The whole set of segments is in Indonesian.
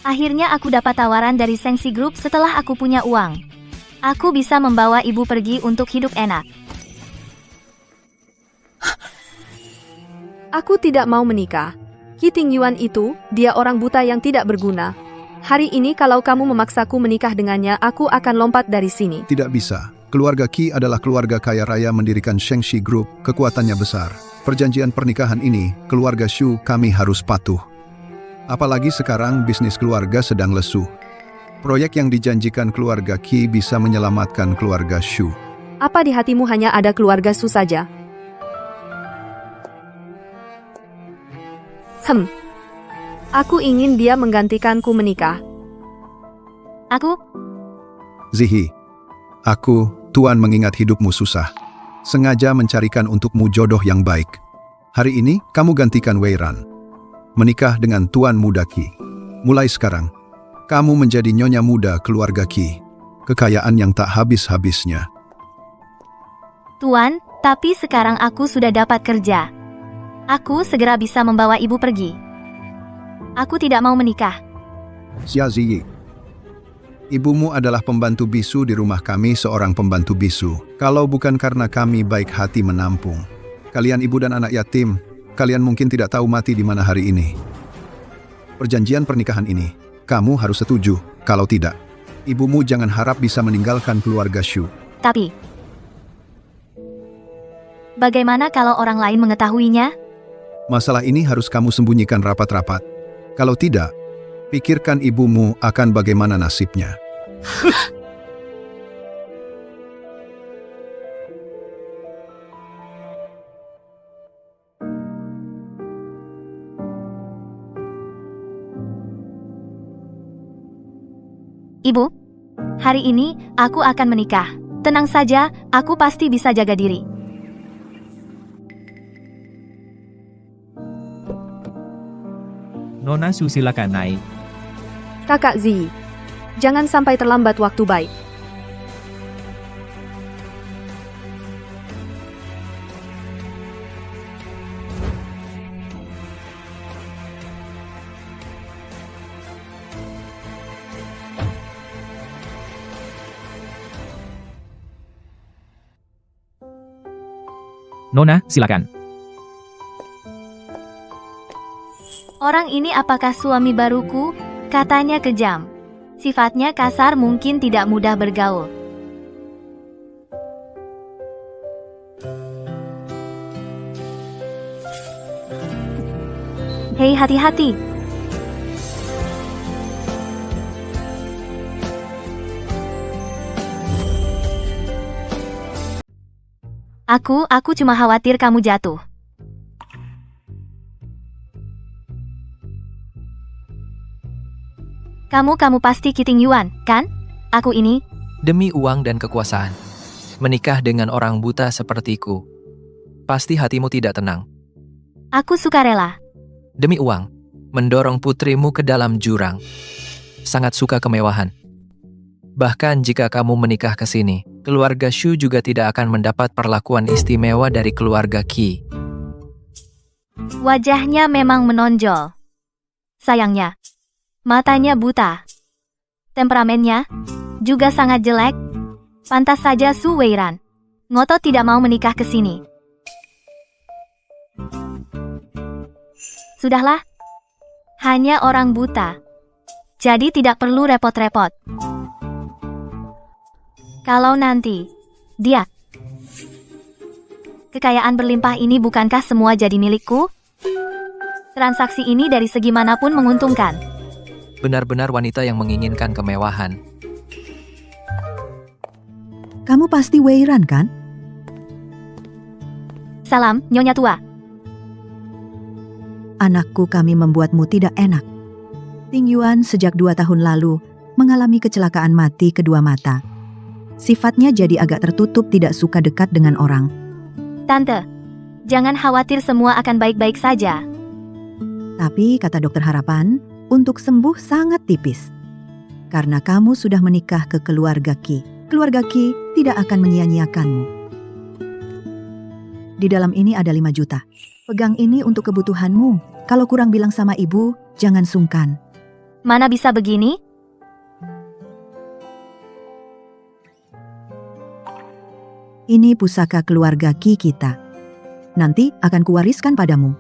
Akhirnya aku dapat tawaran dari Sengsi Group setelah aku punya uang. Aku bisa membawa ibu pergi untuk hidup enak. Aku tidak mau menikah. Qi Tingyuan itu, dia orang buta yang tidak berguna. Hari ini kalau kamu memaksaku menikah dengannya, aku akan lompat dari sini. Tidak bisa. Keluarga Qi adalah keluarga kaya raya mendirikan Shengxi Group, kekuatannya besar. Perjanjian pernikahan ini, keluarga Shu kami harus patuh. Apalagi sekarang bisnis keluarga sedang lesu. Proyek yang dijanjikan keluarga Qi bisa menyelamatkan keluarga Shu. Apa di hatimu hanya ada keluarga Su saja? Aku ingin dia menggantikanku menikah. Aku? Zihi, aku, Tuan mengingat hidupmu susah. Sengaja mencarikan untukmu jodoh yang baik. Hari ini, kamu gantikan Wei Ran. Menikah dengan Tuan Muda Qi. Mulai sekarang, kamu menjadi nyonya muda keluarga Qi. Kekayaan yang tak habis-habisnya. Tuan, tapi sekarang aku sudah dapat kerja. Aku segera bisa membawa ibu pergi. Aku tidak mau menikah. Xia Ziyi. Ibumu adalah pembantu bisu di rumah kami, seorang pembantu bisu. Kalau bukan karena kami baik hati menampung. Kalian ibu dan anak yatim, kalian mungkin tidak tahu mati di mana hari ini. Perjanjian pernikahan ini, kamu harus setuju. Kalau tidak, ibumu jangan harap bisa meninggalkan keluarga Shu. Tapi, bagaimana kalau orang lain mengetahuinya? Masalah ini harus kamu sembunyikan rapat-rapat. Kalau tidak, pikirkan ibumu akan bagaimana nasibnya. Ibu, hari ini aku akan menikah. Tenang saja, aku pasti bisa jaga diri. Nona Su silakan naik. Kakak Zi, jangan sampai terlambat waktu baik. Nona, silakan. Orang ini apakah suami baruku? Katanya kejam. Sifatnya kasar, mungkin tidak mudah bergaul. Hei, hati-hati. Aku cuma khawatir kamu jatuh. Kamu pasti Qi Tingyuan, kan? Aku ini. Demi uang dan kekuasaan, menikah dengan orang buta sepertiku, pasti hatimu tidak tenang. Aku sukarela. Demi uang, mendorong putrimu ke dalam jurang. Sangat suka kemewahan. Bahkan jika kamu menikah ke sini, keluarga Shu juga tidak akan mendapat perlakuan istimewa dari keluarga Qi. Wajahnya memang menonjol. Sayangnya, matanya buta. Temperamennya juga sangat jelek. Pantas saja Su Weiran ngotot tidak mau menikah ke sini. Sudahlah, hanya orang buta. Jadi tidak perlu repot-repot. Kalau nanti dia kekayaan berlimpah ini, bukankah semua jadi milikku? Transaksi ini dari segi manapun menguntungkan. Benar-benar wanita yang menginginkan kemewahan. Kamu pasti Weiran, kan? Salam, Nyonya Tua. Anakku, kami membuatmu tidak enak. Tingyuan sejak 2 tahun lalu mengalami kecelakaan mati kedua mata. Sifatnya jadi agak tertutup, tidak suka dekat dengan orang. Tante, jangan khawatir, semua akan baik-baik saja. Tapi, kata dokter harapan, untuk sembuh sangat tipis. Karena kamu sudah menikah ke keluarga Qi. Keluarga Qi tidak akan menyia-nyiakanmu. Di dalam ini ada 5 juta. Pegang ini untuk kebutuhanmu. Kalau kurang bilang sama ibu, jangan sungkan. Mana bisa begini? Ini pusaka keluarga Qi kita. Nanti akan kuwariskan padamu.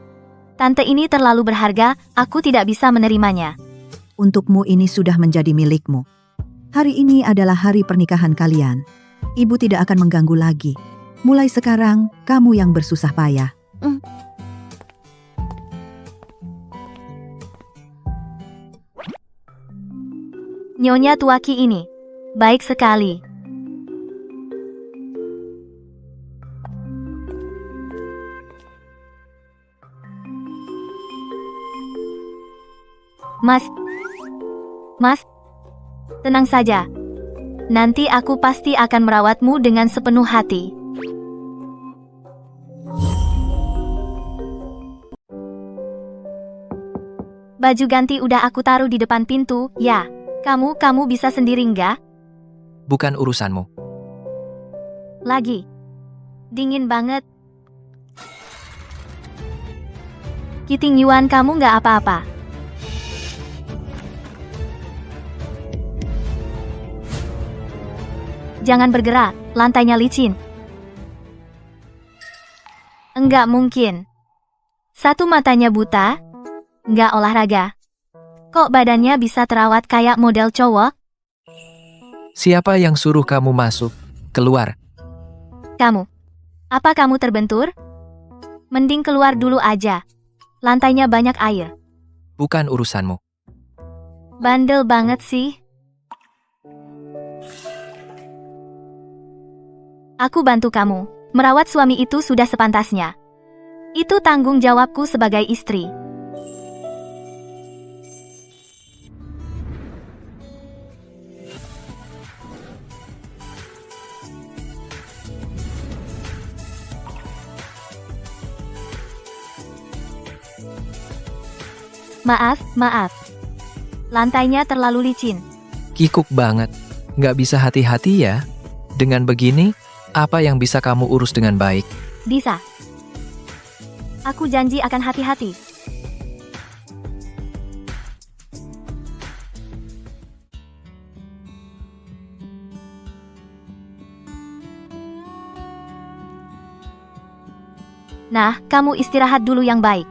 Tante ini terlalu berharga, aku tidak bisa menerimanya. Untukmu ini sudah menjadi milikmu. Hari ini adalah hari pernikahan kalian. Ibu tidak akan mengganggu lagi. Mulai sekarang, kamu yang bersusah payah. Nyonya Tuaki ini. Baik sekali. Mas, tenang saja. Nanti aku pasti akan merawatmu dengan sepenuh hati. Baju ganti udah aku taruh di depan pintu, ya. Kamu bisa sendiri nggak? Bukan urusanmu. Lagi. Dingin banget. Qiting Yuan, kamu nggak apa-apa. Jangan bergerak, lantainya licin. Enggak mungkin. Satu matanya buta, nggak olahraga. Kok badannya bisa terawat kayak model cowok? Siapa yang suruh kamu masuk? Keluar. Kamu. Apa kamu terbentur? Mending keluar dulu aja. Lantainya banyak air. Bukan urusanmu. Bandel banget sih. Aku bantu kamu. Merawat suami itu sudah sepantasnya. Itu tanggung jawabku sebagai istri. Maaf. Lantainya terlalu licin. Kikuk banget. Nggak bisa hati-hati ya? Dengan begini, apa yang bisa kamu urus dengan baik? Bisa. Aku janji akan hati-hati. Nah, kamu istirahat dulu yang baik.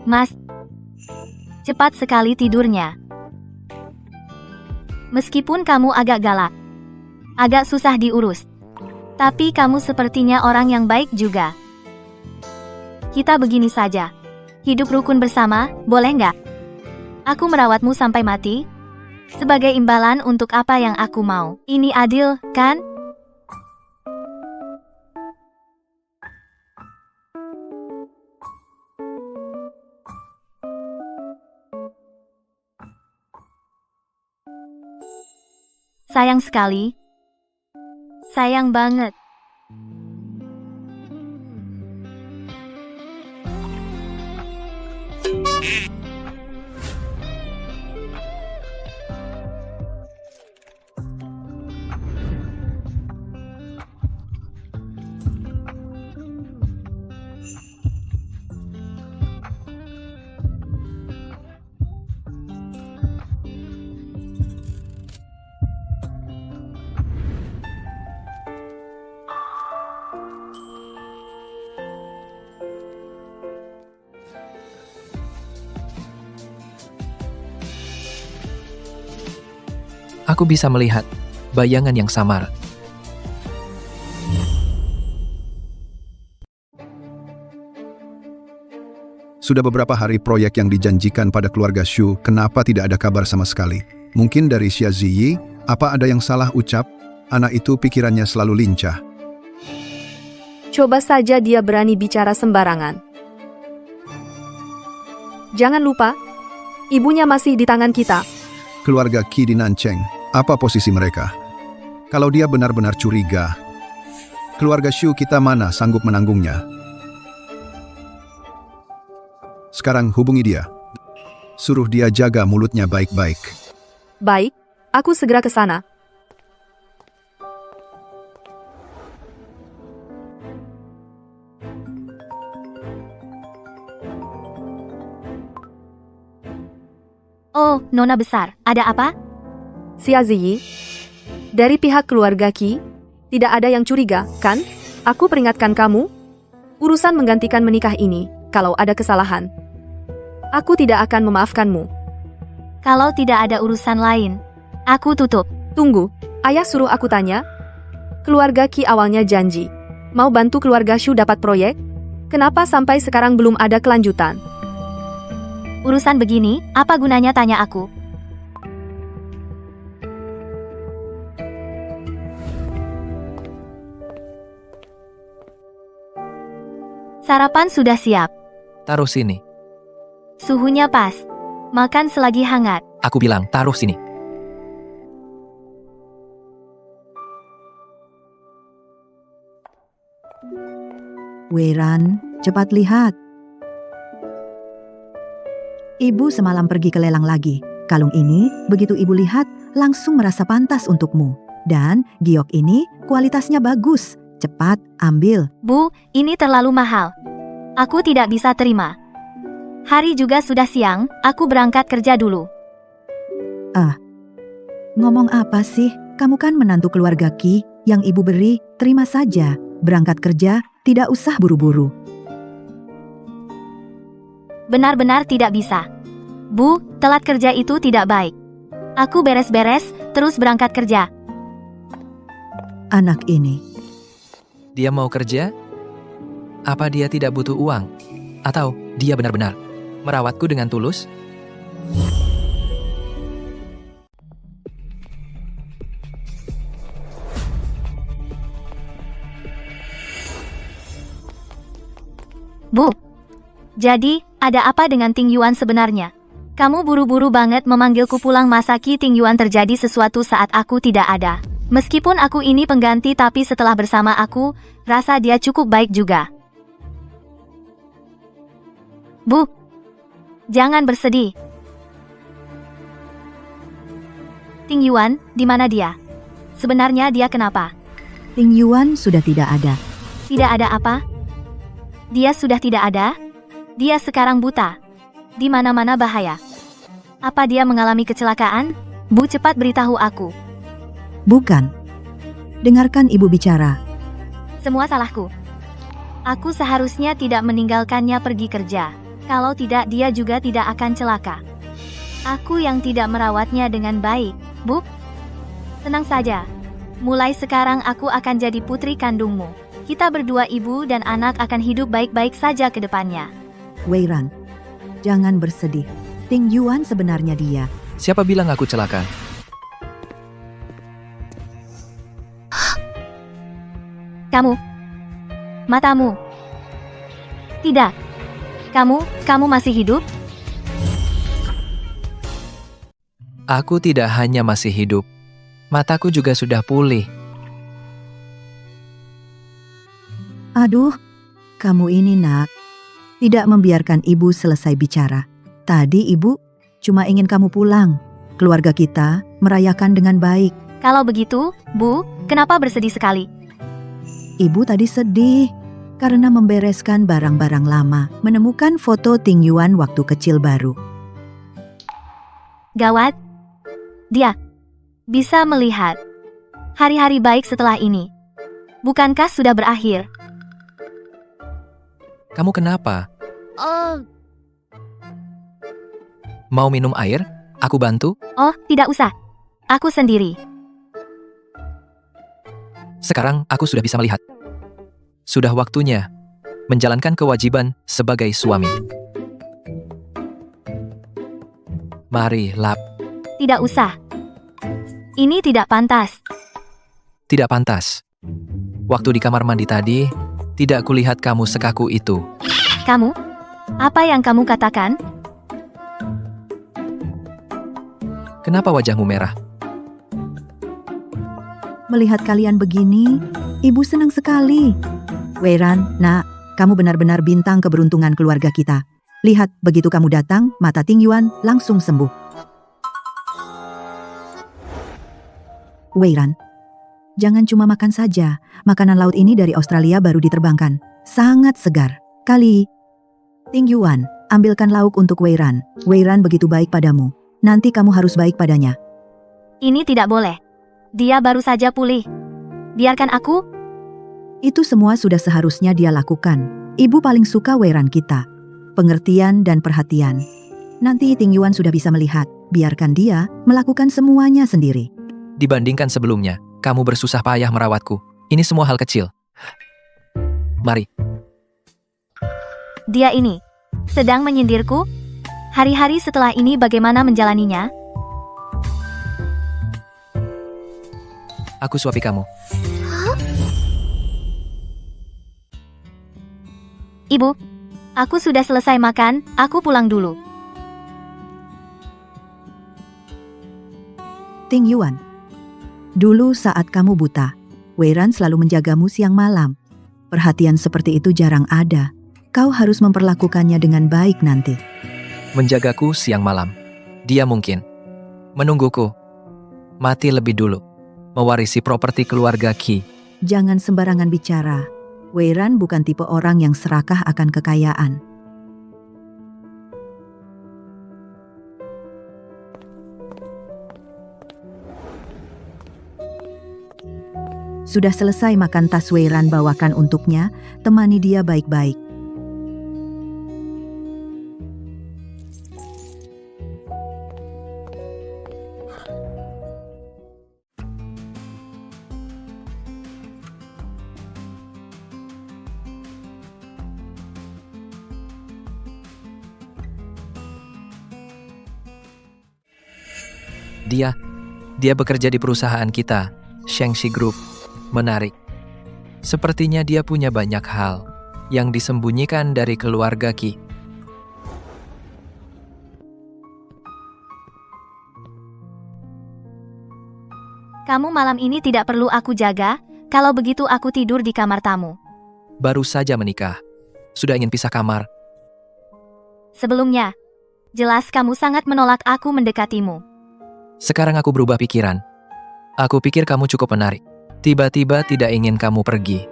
Mas, cepat sekali tidurnya. Meskipun kamu agak galak, agak susah diurus, tapi kamu sepertinya orang yang baik juga. Kita begini saja, hidup rukun bersama, boleh nggak? Aku merawatmu sampai mati, sebagai imbalan untuk apa yang aku mau. Ini adil, kan? Sayang sekali. Sayang banget. Aku bisa melihat bayangan yang samar. Sudah beberapa hari proyek yang dijanjikan pada keluarga Shu, kenapa tidak ada kabar sama sekali? Mungkin dari Xia Ziyi, apa ada yang salah ucap? Anak itu pikirannya selalu lincah. Coba saja dia berani bicara sembarangan. Jangan lupa, ibunya masih di tangan kita. Keluarga Qi di Nancheng, apa posisi mereka? Kalau dia benar-benar curiga, Keluarga Shu kita mana sanggup menanggungnya? Sekarang hubungi dia. Suruh dia jaga mulutnya baik-baik. Baik, aku segera ke sana. Oh, Nona besar, ada apa? Xia Ziyi, dari pihak keluarga Qi, tidak ada yang curiga, kan? Aku peringatkan kamu, urusan menggantikan menikah ini, kalau ada kesalahan, aku tidak akan memaafkanmu. Kalau tidak ada urusan lain, aku tutup. Tunggu, ayah suruh aku tanya. Keluarga Qi awalnya janji, mau bantu keluarga Shu dapat proyek? Kenapa sampai sekarang belum ada kelanjutan? Urusan begini, apa gunanya tanya aku? Sarapan sudah siap. Taruh sini. Suhunya pas. Makan selagi hangat. Aku bilang, taruh sini. Weiran, cepat lihat. Ibu semalam pergi ke lelang lagi. Kalung ini, begitu ibu lihat, langsung merasa pantas untukmu. Dan giok ini kualitasnya bagus. Cepat, ambil. Bu, ini terlalu mahal. Aku tidak bisa terima. Hari juga sudah siang, aku berangkat kerja dulu. Ngomong apa sih? Kamu kan menantu keluarga Qi, yang ibu beri, terima saja. Berangkat kerja, tidak usah buru-buru. Benar-benar tidak bisa. Bu, telat kerja itu tidak baik. Aku beres-beres, terus berangkat kerja. Anak ini, Dia mau kerja? Apa dia tidak butuh uang? Atau dia benar-benar merawatku dengan tulus? Bu, jadi, ada apa dengan Ting Yuan sebenarnya? Kamu buru-buru banget memanggilku pulang, masa Qi Ting Yuan terjadi sesuatu saat aku tidak ada. Meskipun aku ini pengganti, tapi setelah bersama aku, rasa dia cukup baik juga. Bu, jangan bersedih. Ting Yuan, di mana dia? Sebenarnya dia kenapa? Ting Yuan sudah tidak ada. Tidak ada apa? Dia sudah tidak ada? Dia sekarang buta. Di mana-mana bahaya. Apa dia mengalami kecelakaan? Bu, cepat beritahu aku. Bukan. Dengarkan ibu bicara. Semua salahku. Aku seharusnya tidak meninggalkannya pergi kerja. Kalau tidak, dia juga tidak akan celaka. Aku yang tidak merawatnya dengan baik. Bu, tenang saja. Mulai sekarang aku akan jadi putri kandungmu. Kita berdua, ibu dan anak, akan hidup baik-baik saja ke depannya. Weiran, jangan bersedih. Ting Yuan sebenarnya dia. Siapa bilang aku celaka? Kamu. Matamu. Tidak. Kamu masih hidup? Aku tidak hanya masih hidup, mataku juga sudah pulih. Aduh, kamu ini nak. Tidak membiarkan ibu selesai bicara. Tadi ibu cuma ingin kamu pulang. Keluarga kita merayakan dengan baik. Kalau begitu, Bu, kenapa bersedih sekali? Ibu tadi sedih karena membereskan barang-barang lama, menemukan foto Ting Yuan waktu kecil baru. Gawat. Dia bisa melihat hari-hari baik setelah ini. Bukankah sudah berakhir? Kamu kenapa? Mau minum air? Aku bantu? Oh, tidak usah. Aku sendiri. Sekarang aku sudah bisa melihat. Sudah waktunya menjalankan kewajiban sebagai suami. Mari, lap. Tidak usah. Ini tidak pantas. Tidak pantas. Waktu di kamar mandi tadi, tidak kulihat kamu sekaku itu. Kamu? Apa yang kamu katakan? Kenapa wajahmu merah? Melihat kalian begini, Ibu senang sekali. Weiran, nak, kamu benar-benar bintang keberuntungan keluarga kita. Lihat, begitu kamu datang, mata Ting Yuan langsung sembuh. Weiran, jangan cuma makan saja. Makanan laut ini dari Australia baru diterbangkan. Sangat segar. Ting Yuan, ambilkan lauk untuk Weiran. Weiran begitu baik padamu. Nanti kamu harus baik padanya. Ini tidak boleh. Dia baru saja pulih. Biarkan aku. Itu semua sudah seharusnya dia lakukan. Ibu paling suka Weiran kita. Pengertian dan perhatian. Nanti Ting Yuan sudah bisa melihat. Biarkan dia melakukan semuanya sendiri. Dibandingkan sebelumnya, kamu bersusah payah merawatku. Ini semua hal kecil. Mari. Dia ini sedang menyindirku. Hari-hari setelah ini bagaimana menjalaninya? Aku suapi kamu. Ibu, aku sudah selesai makan, aku pulang dulu. Ting Yuan, dulu saat kamu buta, Weiran selalu menjagamu siang malam. Perhatian seperti itu jarang ada. Kau harus memperlakukannya dengan baik nanti. Menjagaku siang malam. Dia mungkin menungguku mati lebih dulu, mewarisi properti keluarga Qi. Jangan sembarangan bicara. Weiran bukan tipe orang yang serakah akan kekayaan. Sudah selesai makan tas Weiran bawakan untuknya, temani dia baik-baik. Dia bekerja di perusahaan kita, Shengxi Group. Menarik. Sepertinya dia punya banyak hal yang disembunyikan dari keluarga Qi. Kamu malam ini tidak perlu aku jaga, kalau begitu aku tidur di kamar tamu. Baru saja menikah. Sudah ingin pisah kamar. Sebelumnya, jelas kamu sangat menolak aku mendekatimu. Sekarang aku berubah pikiran. Aku pikir kamu cukup menarik. Tiba-tiba tidak ingin kamu pergi.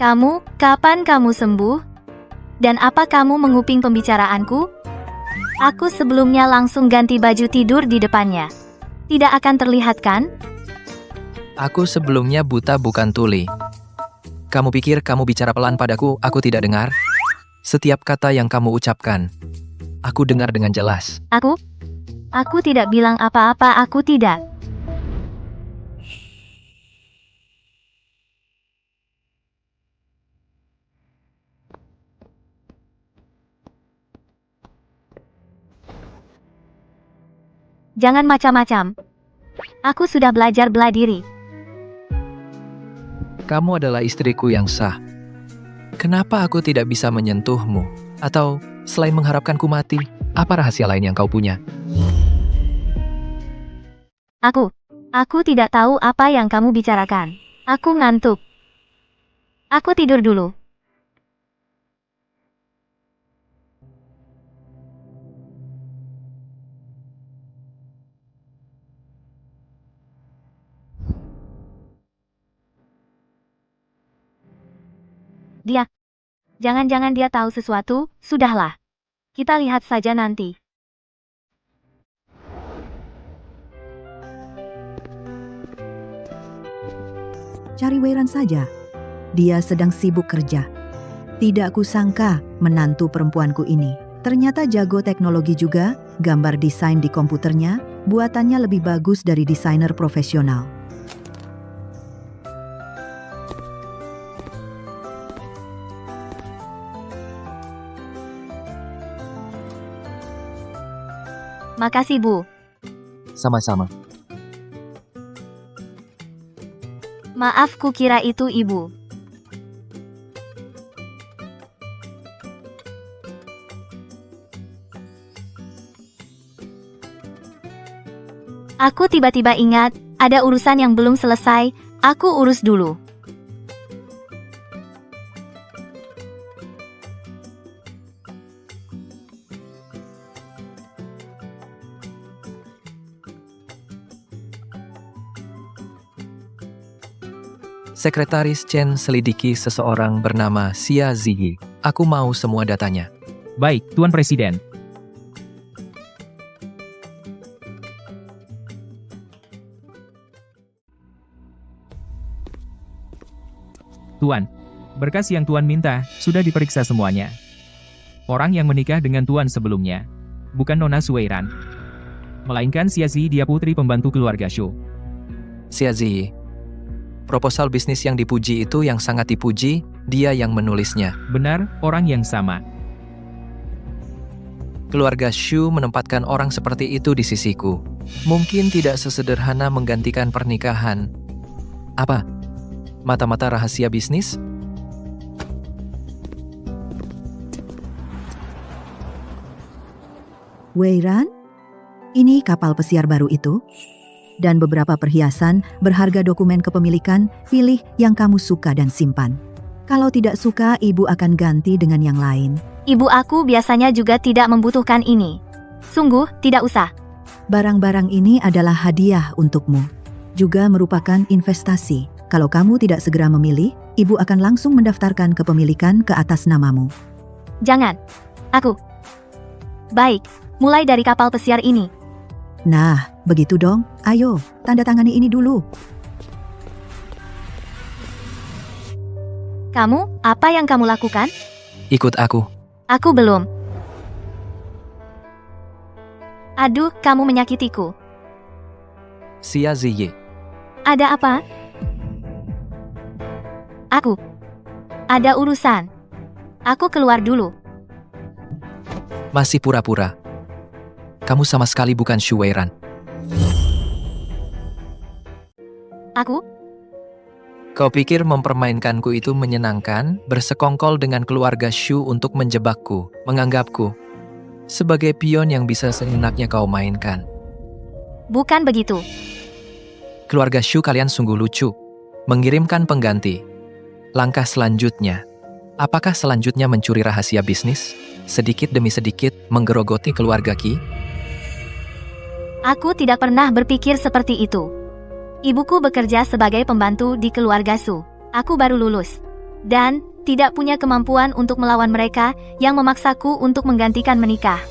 Kamu, kapan kamu sembuh? Dan apa kamu menguping pembicaraanku? Aku sebelumnya langsung ganti baju tidur di depannya. Tidak akan terlihat kan? Aku sebelumnya buta bukan tuli. Kamu pikir kamu bicara pelan padaku, aku tidak dengar? Setiap kata yang kamu ucapkan, aku dengar dengan jelas. Aku tidak bilang apa-apa, aku tidak. Jangan macam-macam. Aku sudah belajar bela diri. Kamu adalah istriku yang sah. Kenapa aku tidak bisa menyentuhmu? Atau selain mengharapkanku mati, apa rahasia lain yang kau punya? Aku tidak tahu apa yang kamu bicarakan. Aku ngantuk. Aku tidur dulu. Jangan-jangan dia tahu sesuatu, sudahlah. Kita lihat saja nanti. Cari Weiran saja. Dia sedang sibuk kerja. Tidak kusangka menantu perempuanku ini. Ternyata jago teknologi juga, gambar desain di komputernya, buatannya lebih bagus dari desainer profesional. Makasih, Bu. Sama-sama. Maaf, kukira itu Ibu. Aku tiba-tiba ingat, ada urusan yang belum selesai, aku urus dulu. Sekretaris Chen selidiki seseorang bernama Xia Ziyi. Aku mau semua datanya. Baik, Tuan Presiden. Tuan, berkas yang Tuan minta sudah diperiksa semuanya. Orang yang menikah dengan Tuan sebelumnya bukan Nona Suweiran, melainkan Xia Ziyi, dia putri pembantu keluarga Shu. Xia Ziyi. Proposal bisnis yang dipuji itu yang sangat dipuji, dia yang menulisnya. Benar, orang yang sama. Keluarga Shu menempatkan orang seperti itu di sisiku. Mungkin tidak sesederhana menggantikan pernikahan. Apa? Mata-mata rahasia bisnis? Weiran, ini kapal pesiar baru itu. Dan beberapa perhiasan berharga dokumen kepemilikan, pilih yang kamu suka dan simpan. Kalau tidak suka, ibu akan ganti dengan yang lain. Ibu aku biasanya juga tidak membutuhkan ini. Sungguh, tidak usah. Barang-barang ini adalah hadiah untukmu. Juga merupakan investasi. Kalau kamu tidak segera memilih, ibu akan langsung mendaftarkan kepemilikan ke atas namamu. Jangan. Aku. Baik, mulai dari kapal pesiar ini. Nah, begitu dong. Ayo, tanda tangani ini dulu. Kamu, apa yang kamu lakukan? Ikut aku. Aku belum. Aduh, kamu menyakitiku. Xia Ziyi. Ada apa? Aku. Ada urusan. Aku keluar dulu. Masih pura-pura. Kamu sama sekali bukan Shu Weiran. Aku? Kau pikir mempermainkanku itu menyenangkan, bersekongkol dengan keluarga Shu untuk menjebakku, menganggapku sebagai pion yang bisa seenaknya kau mainkan. Bukan begitu. Keluarga Shu, kalian sungguh lucu. Mengirimkan pengganti. Langkah selanjutnya. Apakah selanjutnya mencuri rahasia bisnis? Sedikit demi sedikit menggerogoti keluarga Qi? Aku tidak pernah berpikir seperti itu. Ibuku bekerja sebagai pembantu di keluarga Su. Aku baru lulus. Dan tidak punya kemampuan untuk melawan mereka yang memaksaku untuk menggantikan menikah.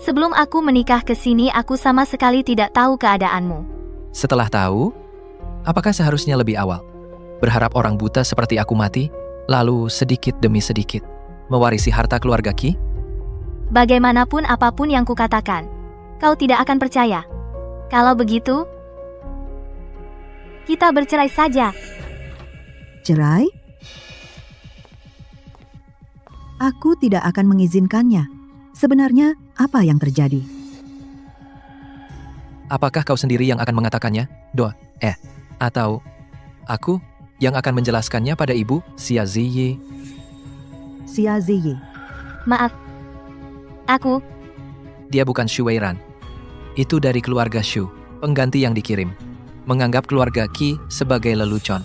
Sebelum aku menikah ke sini, aku sama sekali tidak tahu keadaanmu. Setelah tahu, apakah seharusnya lebih awal? Berharap orang buta seperti aku mati, lalu sedikit demi sedikit mewarisi harta keluarga Qi? Bagaimanapun apapun yang kukatakan, kau tidak akan percaya. Kalau begitu, kita bercerai saja. Cerai? Aku tidak akan mengizinkannya. Sebenarnya, apa yang terjadi? Apakah kau sendiri yang akan mengatakannya, atau aku yang akan menjelaskannya pada ibu, Xia Ziyi? Xia Ziyi. Maaf. Aku. Dia bukan Shu Weiran. Itu dari keluarga Shu, pengganti yang dikirim. Menganggap keluarga Qi sebagai lelucon.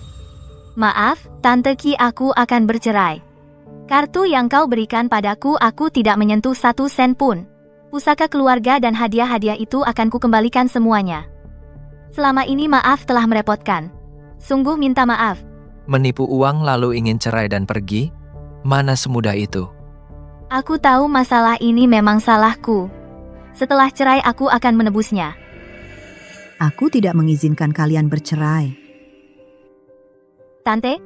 Maaf, Tante Qi, aku akan bercerai. Kartu yang kau berikan padaku, aku tidak menyentuh 1 sen pun. Pusaka keluarga dan hadiah-hadiah itu akan kukembalikan semuanya. Selama ini maaf telah merepotkan. Sungguh minta maaf. Menipu uang lalu ingin cerai dan pergi? Mana semudah itu? Aku tahu masalah ini memang salahku. Setelah cerai aku akan menebusnya. Aku tidak mengizinkan kalian bercerai. Tante?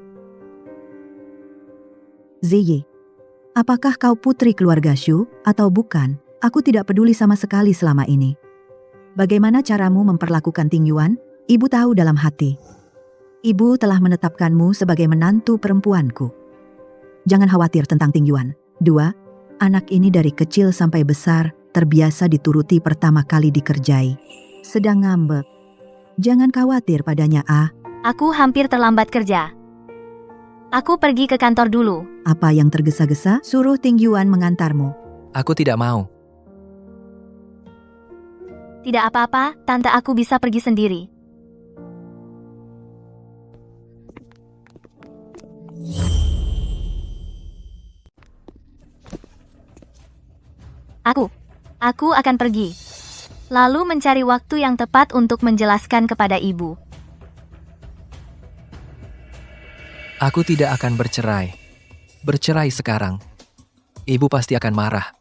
Ziyi, apakah kau putri keluarga Shu atau bukan? Aku tidak peduli sama sekali selama ini. Bagaimana caramu memperlakukan Ting Yuan? Ibu tahu dalam hati. Ibu telah menetapkanmu sebagai menantu perempuanku. Jangan khawatir tentang Ting Yuan. 2, anak ini dari kecil sampai besar terbiasa dituruti pertama kali dikerjai. Sedang ngambek. Jangan khawatir padanya, Aku hampir terlambat kerja. Aku pergi ke kantor dulu. Apa yang tergesa-gesa? Suruh Ting Yuan mengantarmu. Aku tidak mau. Tidak apa-apa, tante, aku bisa pergi sendiri. Aku akan pergi. Lalu mencari waktu yang tepat untuk menjelaskan kepada ibu. Aku tidak akan bercerai. Bercerai sekarang. Ibu pasti akan marah.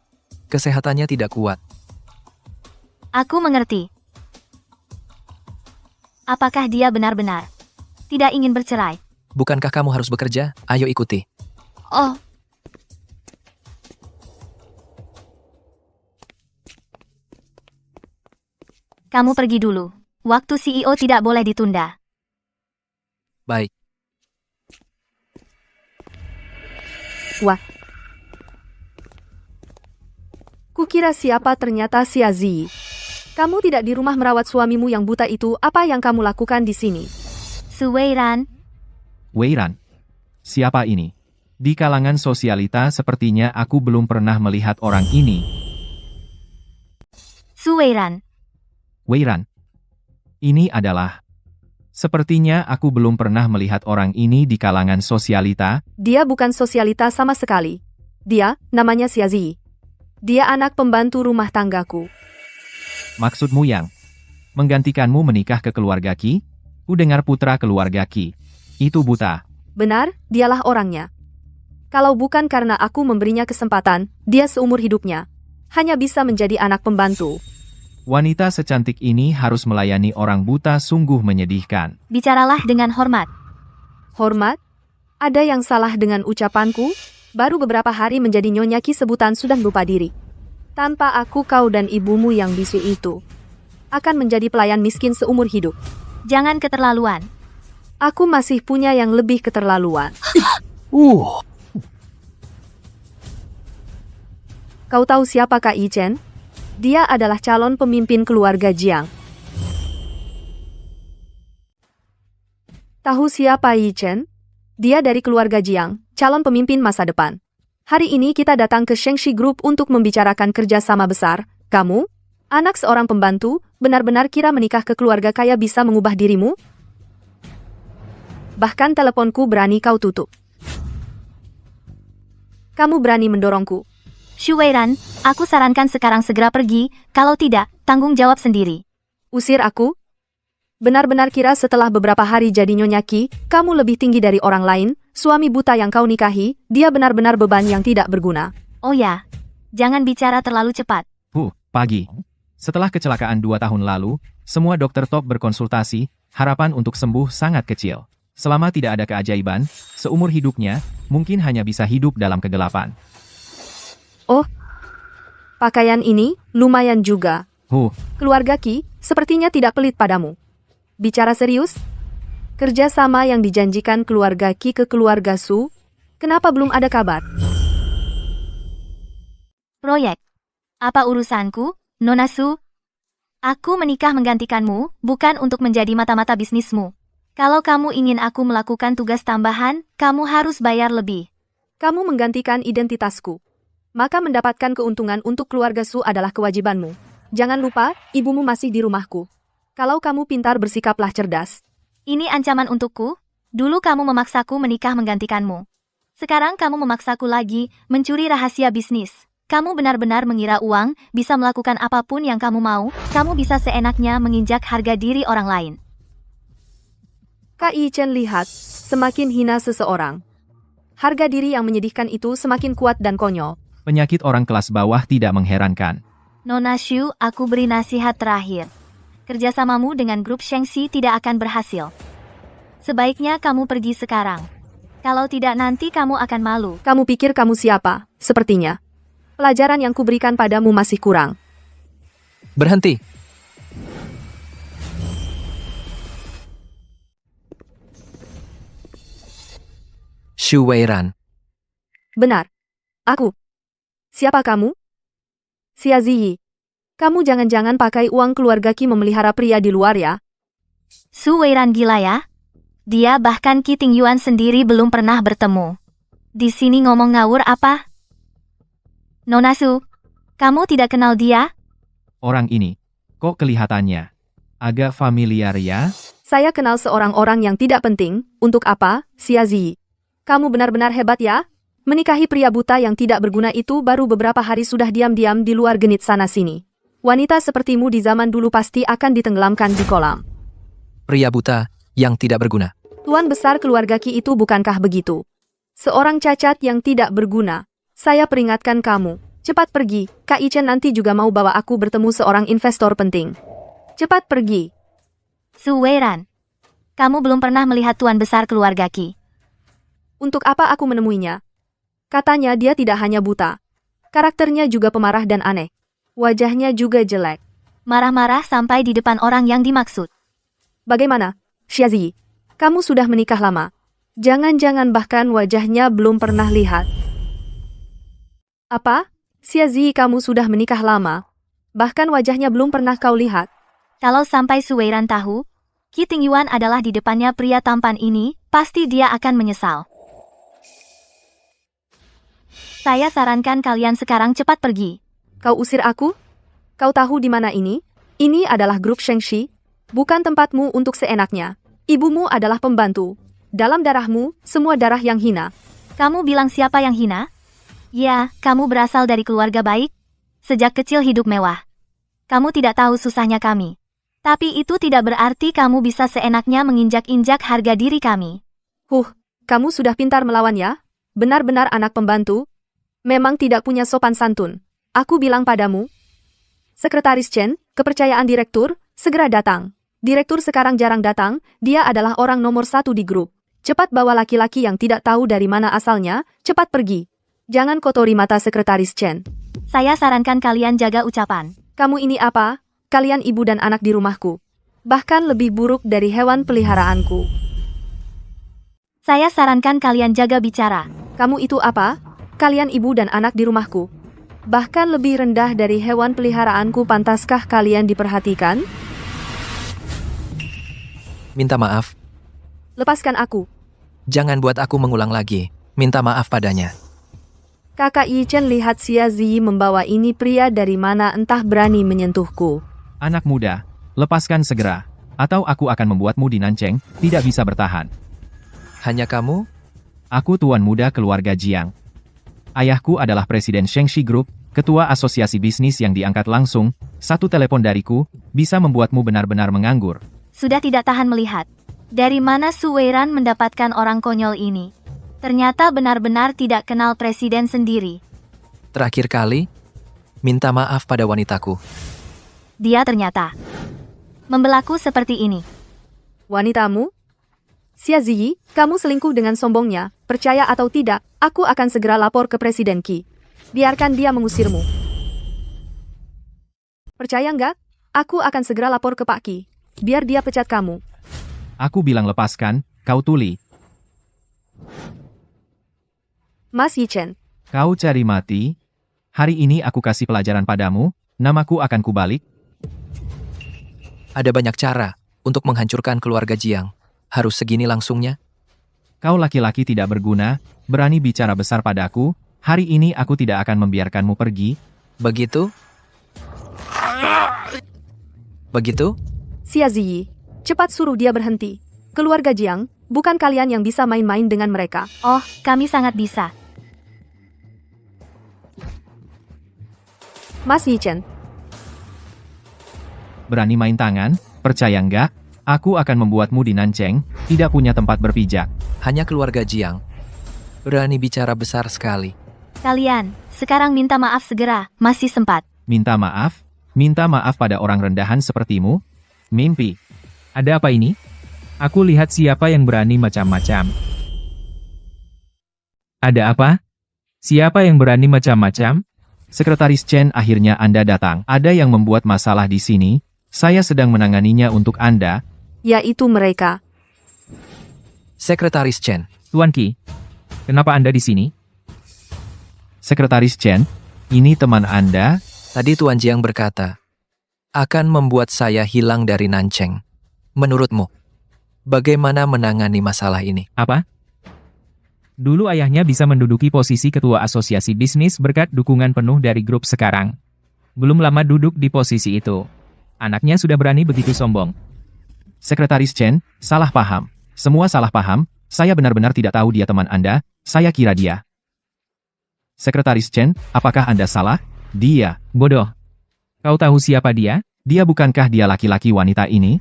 Kesehatannya tidak kuat. Aku mengerti. Apakah dia benar-benar tidak ingin bercerai? Bukankah kamu harus bekerja? Ayo ikuti. Oh, kamu pergi dulu. Waktu CEO tidak boleh ditunda. Baik. Wah. Kukira siapa ternyata si Aziyi. Kamu tidak di rumah merawat suamimu yang buta itu, apa yang kamu lakukan di sini? Su Weiran, Weiran. Siapa ini? Di kalangan sosialita sepertinya aku belum pernah melihat orang ini. Su Weiran. Weiran. Ini adalah... Sepertinya aku belum pernah melihat orang ini di kalangan sosialita. Dia bukan sosialita sama sekali. Dia, namanya si Aziyi. Dia anak pembantu rumah tanggaku. Maksudmu yang menggantikanmu menikah ke keluarga Ki? Ku dengar putra keluarga Ki. Itu buta. Benar, dialah orangnya. Kalau bukan karena aku memberinya kesempatan, dia seumur hidupnya hanya bisa menjadi anak pembantu. Wanita secantik ini harus melayani orang buta sungguh menyedihkan. Bicaralah dengan hormat. Hormat? Ada yang salah dengan ucapanku? Baru beberapa hari menjadi Nyonya Ki sebutan sudah lupa diri. Tanpa aku kau dan ibumu yang bisu itu akan menjadi pelayan miskin seumur hidup. Jangan keterlaluan. Aku masih punya yang lebih keterlaluan. Kau tahu siapa Kak Yi Chen? Dia adalah calon pemimpin keluarga Jiang. Tahu siapa Yi Chen? Dia dari keluarga Jiang, calon pemimpin masa depan. Hari ini kita datang ke Shengxi Group untuk membicarakan kerjasama besar. Kamu, anak seorang pembantu, benar-benar kira menikah ke keluarga kaya bisa mengubah dirimu? Bahkan teleponku berani kau tutup. Kamu berani mendorongku. Su Weiran, aku sarankan sekarang segera pergi, kalau tidak, tanggung jawab sendiri. Usir aku? Benar-benar kira setelah beberapa hari jadi Nyonya Ki, kamu lebih tinggi dari orang lain, suami buta yang kau nikahi, dia benar-benar beban yang tidak berguna. Oh ya, jangan bicara terlalu cepat. Pagi. Setelah kecelakaan 2 tahun lalu, semua dokter top berkonsultasi, harapan untuk sembuh sangat kecil. Selama tidak ada keajaiban, seumur hidupnya, mungkin hanya bisa hidup dalam kegelapan. Oh, pakaian ini lumayan juga. Keluarga Ki sepertinya tidak pelit padamu. Bicara serius? Kerjasama yang dijanjikan keluarga Ki ke keluarga Su, kenapa belum ada kabar? Proyek. Apa urusanku, Nona Su? Aku menikah menggantikanmu, bukan untuk menjadi mata-mata bisnismu. Kalau kamu ingin aku melakukan tugas tambahan, kamu harus bayar lebih. Kamu menggantikan identitasku. Maka mendapatkan keuntungan untuk keluarga Su adalah kewajibanmu. Jangan lupa, ibumu masih di rumahku. Kalau kamu pintar bersikaplah cerdas. Ini ancaman untukku. Dulu kamu memaksaku menikah menggantikanmu. Sekarang kamu memaksaku lagi, mencuri rahasia bisnis. Kamu benar-benar mengira uang bisa melakukan apapun yang kamu mau, kamu bisa seenaknya menginjak harga diri orang lain. Kak Yi Chen lihat, semakin hina seseorang. Harga diri yang menyedihkan itu semakin kuat dan konyol. Penyakit orang kelas bawah tidak mengherankan. Nona Shu, aku beri nasihat terakhir. Kerjasamamu dengan grup Shengxi tidak akan berhasil. Sebaiknya kamu pergi sekarang. Kalau tidak nanti kamu akan malu. Kamu pikir kamu siapa? Sepertinya pelajaran yang kuberikan padamu masih kurang. Berhenti. Su Weiran. Benar. Aku. Siapa kamu? Si Aziyi. Kamu jangan-jangan pakai uang keluarga Ki memelihara pria di luar ya? Su Weiran gila ya? Dia bahkan Qi Tingyuan sendiri belum pernah bertemu. Di sini ngomong ngawur apa? Nona Su, kamu tidak kenal dia? Orang ini, kok kelihatannya agak familiar ya? Saya kenal seorang orang yang tidak penting. Untuk apa, si Aziyi? Kamu benar-benar hebat ya? Menikahi pria buta yang tidak berguna itu baru beberapa hari sudah diam-diam di luar genit sana-sini. Wanita sepertimu di zaman dulu pasti akan ditenggelamkan di kolam. Pria buta yang tidak berguna. Tuan besar keluarga Ki itu bukankah begitu? Seorang cacat yang tidak berguna. Saya peringatkan kamu. Cepat pergi, Kak Ichen nanti juga mau bawa aku bertemu seorang investor penting. Cepat pergi. Su Weiran, kamu belum pernah melihat tuan besar keluarga Qi. Untuk apa aku menemuinya? Katanya dia tidak hanya buta. Karakternya juga pemarah dan aneh. Wajahnya juga jelek. Marah-marah sampai di depan orang yang dimaksud. Bagaimana, Xiazi? Kamu sudah menikah lama. Jangan-jangan bahkan wajahnya belum pernah lihat. Apa? Xiazi, kamu sudah menikah lama. Bahkan wajahnya belum pernah kau lihat. Kalau sampai Su Weiran tahu, Qi Tingyuan adalah di depannya pria tampan ini, pasti dia akan menyesal. Saya sarankan kalian sekarang cepat pergi. Kau usir aku? Kau tahu di mana ini? Ini adalah grup Shengxi, bukan tempatmu untuk seenaknya. Ibumu adalah pembantu. Dalam darahmu, semua darah yang hina. Kamu bilang siapa yang hina? Ya, kamu berasal dari keluarga baik. Sejak kecil hidup mewah. Kamu tidak tahu susahnya kami. Tapi itu tidak berarti kamu bisa seenaknya menginjak-injak harga diri kami. Kamu sudah pintar melawan ya? Benar-benar anak pembantu. Memang tidak punya sopan santun. Aku bilang padamu. Sekretaris Chen, kepercayaan direktur, segera datang. Direktur sekarang jarang datang, dia adalah orang nomor 1 di grup. Cepat bawa laki-laki yang tidak tahu dari mana asalnya, cepat pergi. Jangan kotori mata Sekretaris Chen. Saya sarankan kalian jaga ucapan. Kamu ini apa? Kalian ibu dan anak di rumahku. Bahkan lebih buruk dari hewan peliharaanku. Saya sarankan kalian jaga bicara. Kamu itu apa? Kalian ibu dan anak di rumahku. Bahkan lebih rendah dari hewan peliharaanku, pantaskah kalian diperhatikan? Minta maaf. Lepaskan aku. Jangan buat aku mengulang lagi. Minta maaf padanya. Kakak Yichen lihat Xiazi membawa ini pria dari mana entah berani menyentuhku. Anak muda, lepaskan segera. Atau aku akan membuatmu di Nancheng, tidak bisa bertahan. Hanya kamu? Aku tuan muda keluarga Jiang. Ayahku adalah Presiden Shengxi Group, ketua asosiasi bisnis yang diangkat langsung. Satu telepon dariku, bisa membuatmu benar-benar menganggur. Sudah tidak tahan melihat. Dari mana Su Weiran mendapatkan orang konyol ini? Ternyata benar-benar tidak kenal presiden sendiri. Terakhir kali, minta maaf pada wanitaku. Dia ternyata membelaku seperti ini. Wanitamu? Xiazi, kamu selingkuh dengan sombongnya. Percaya atau tidak, aku akan segera lapor ke Presiden Qi. Biarkan dia mengusirmu. Percaya nggak? Aku akan segera lapor ke Pak Qi. Biar dia pecat kamu. Aku bilang lepaskan, kau tuli. Mas Yichen. Kau cari mati. Hari ini aku kasih pelajaran padamu, namaku akan kubalik. Ada banyak cara untuk menghancurkan keluarga Jiang. Harus segini langsungnya? Kau laki-laki tidak berguna, berani bicara besar padaku. Hari ini aku tidak akan membiarkanmu pergi. Begitu? Begitu? Xiazi, cepat suruh dia berhenti. Keluarga Jiang, bukan kalian yang bisa main-main dengan mereka. Oh, kami sangat bisa. Mas Yichen. Berani main tangan, percaya nggak? Aku akan membuatmu di Nancheng, tidak punya tempat berpijak. Hanya keluarga Jiang. Berani bicara besar sekali. Kalian, sekarang minta maaf segera, masih sempat. Minta maaf? Minta maaf pada orang rendahan sepertimu? Mimpi. Ada apa ini? Aku lihat siapa yang berani macam-macam. Ada apa? Siapa yang berani macam-macam? Sekretaris Chen, akhirnya Anda datang. Ada yang membuat masalah di sini. Saya sedang menanganinya untuk Anda. Yaitu mereka. Sekretaris Chen. Tuan Qi, kenapa Anda di sini? Sekretaris Chen, ini teman Anda. Tadi Tuan Jiang berkata, akan membuat saya hilang dari Nancheng. Menurutmu, bagaimana menangani masalah ini? Apa? Dulu ayahnya bisa menduduki posisi ketua asosiasi bisnis berkat dukungan penuh dari grup sekarang. Belum lama duduk di posisi itu. Anaknya sudah berani begitu sombong. Sekretaris Chen, salah paham. Semua salah paham, saya benar-benar tidak tahu dia teman Anda, saya kira dia. Sekretaris Chen, apakah Anda salah? Dia, bodoh. Kau tahu siapa dia? Dia bukankah dia laki-laki wanita ini?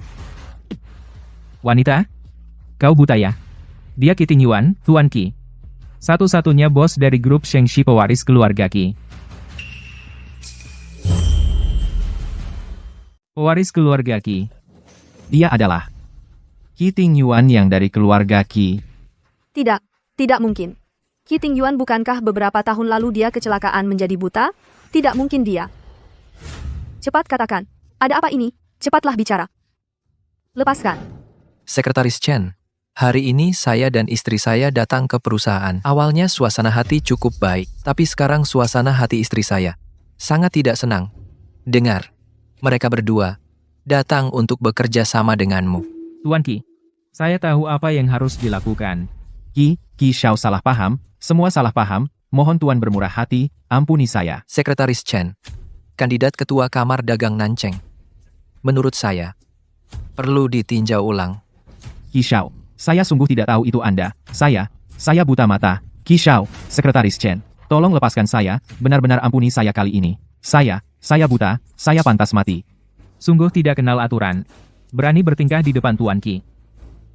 Wanita? kau buta ya? Dia Qi Tingyuan, Tuan Qi. Satu-satunya bos dari grup Shengxi pewaris keluarga Qi. Pewaris keluarga Qi. Dia adalah Qi Tingyuan yang dari keluarga Qi. Tidak, tidak mungkin. Qi Tingyuan bukankah beberapa tahun lalu dia kecelakaan menjadi buta? Tidak mungkin dia. Cepat katakan, ada apa ini? Cepatlah bicara. Lepaskan. Sekretaris Chen, hari ini saya dan istri saya datang ke perusahaan. Awalnya suasana hati cukup baik, tapi sekarang suasana hati istri saya sangat tidak senang. Dengar, mereka berdua datang untuk bekerja sama denganmu. Tuan Qi, saya tahu apa yang harus dilakukan. Qi Xiao salah paham, semua salah paham, mohon Tuan bermurah hati, ampuni saya. Sekretaris Chen, kandidat ketua Kamar Dagang Nancheng. Menurut saya, perlu ditinjau ulang. Qi Xiao, saya sungguh tidak tahu itu Anda. Saya buta mata. Qi Xiao, Sekretaris Chen, tolong lepaskan saya, benar-benar ampuni saya kali ini. Saya buta, saya pantas mati. Sungguh tidak kenal aturan. Berani bertingkah di depan Tuan Qi.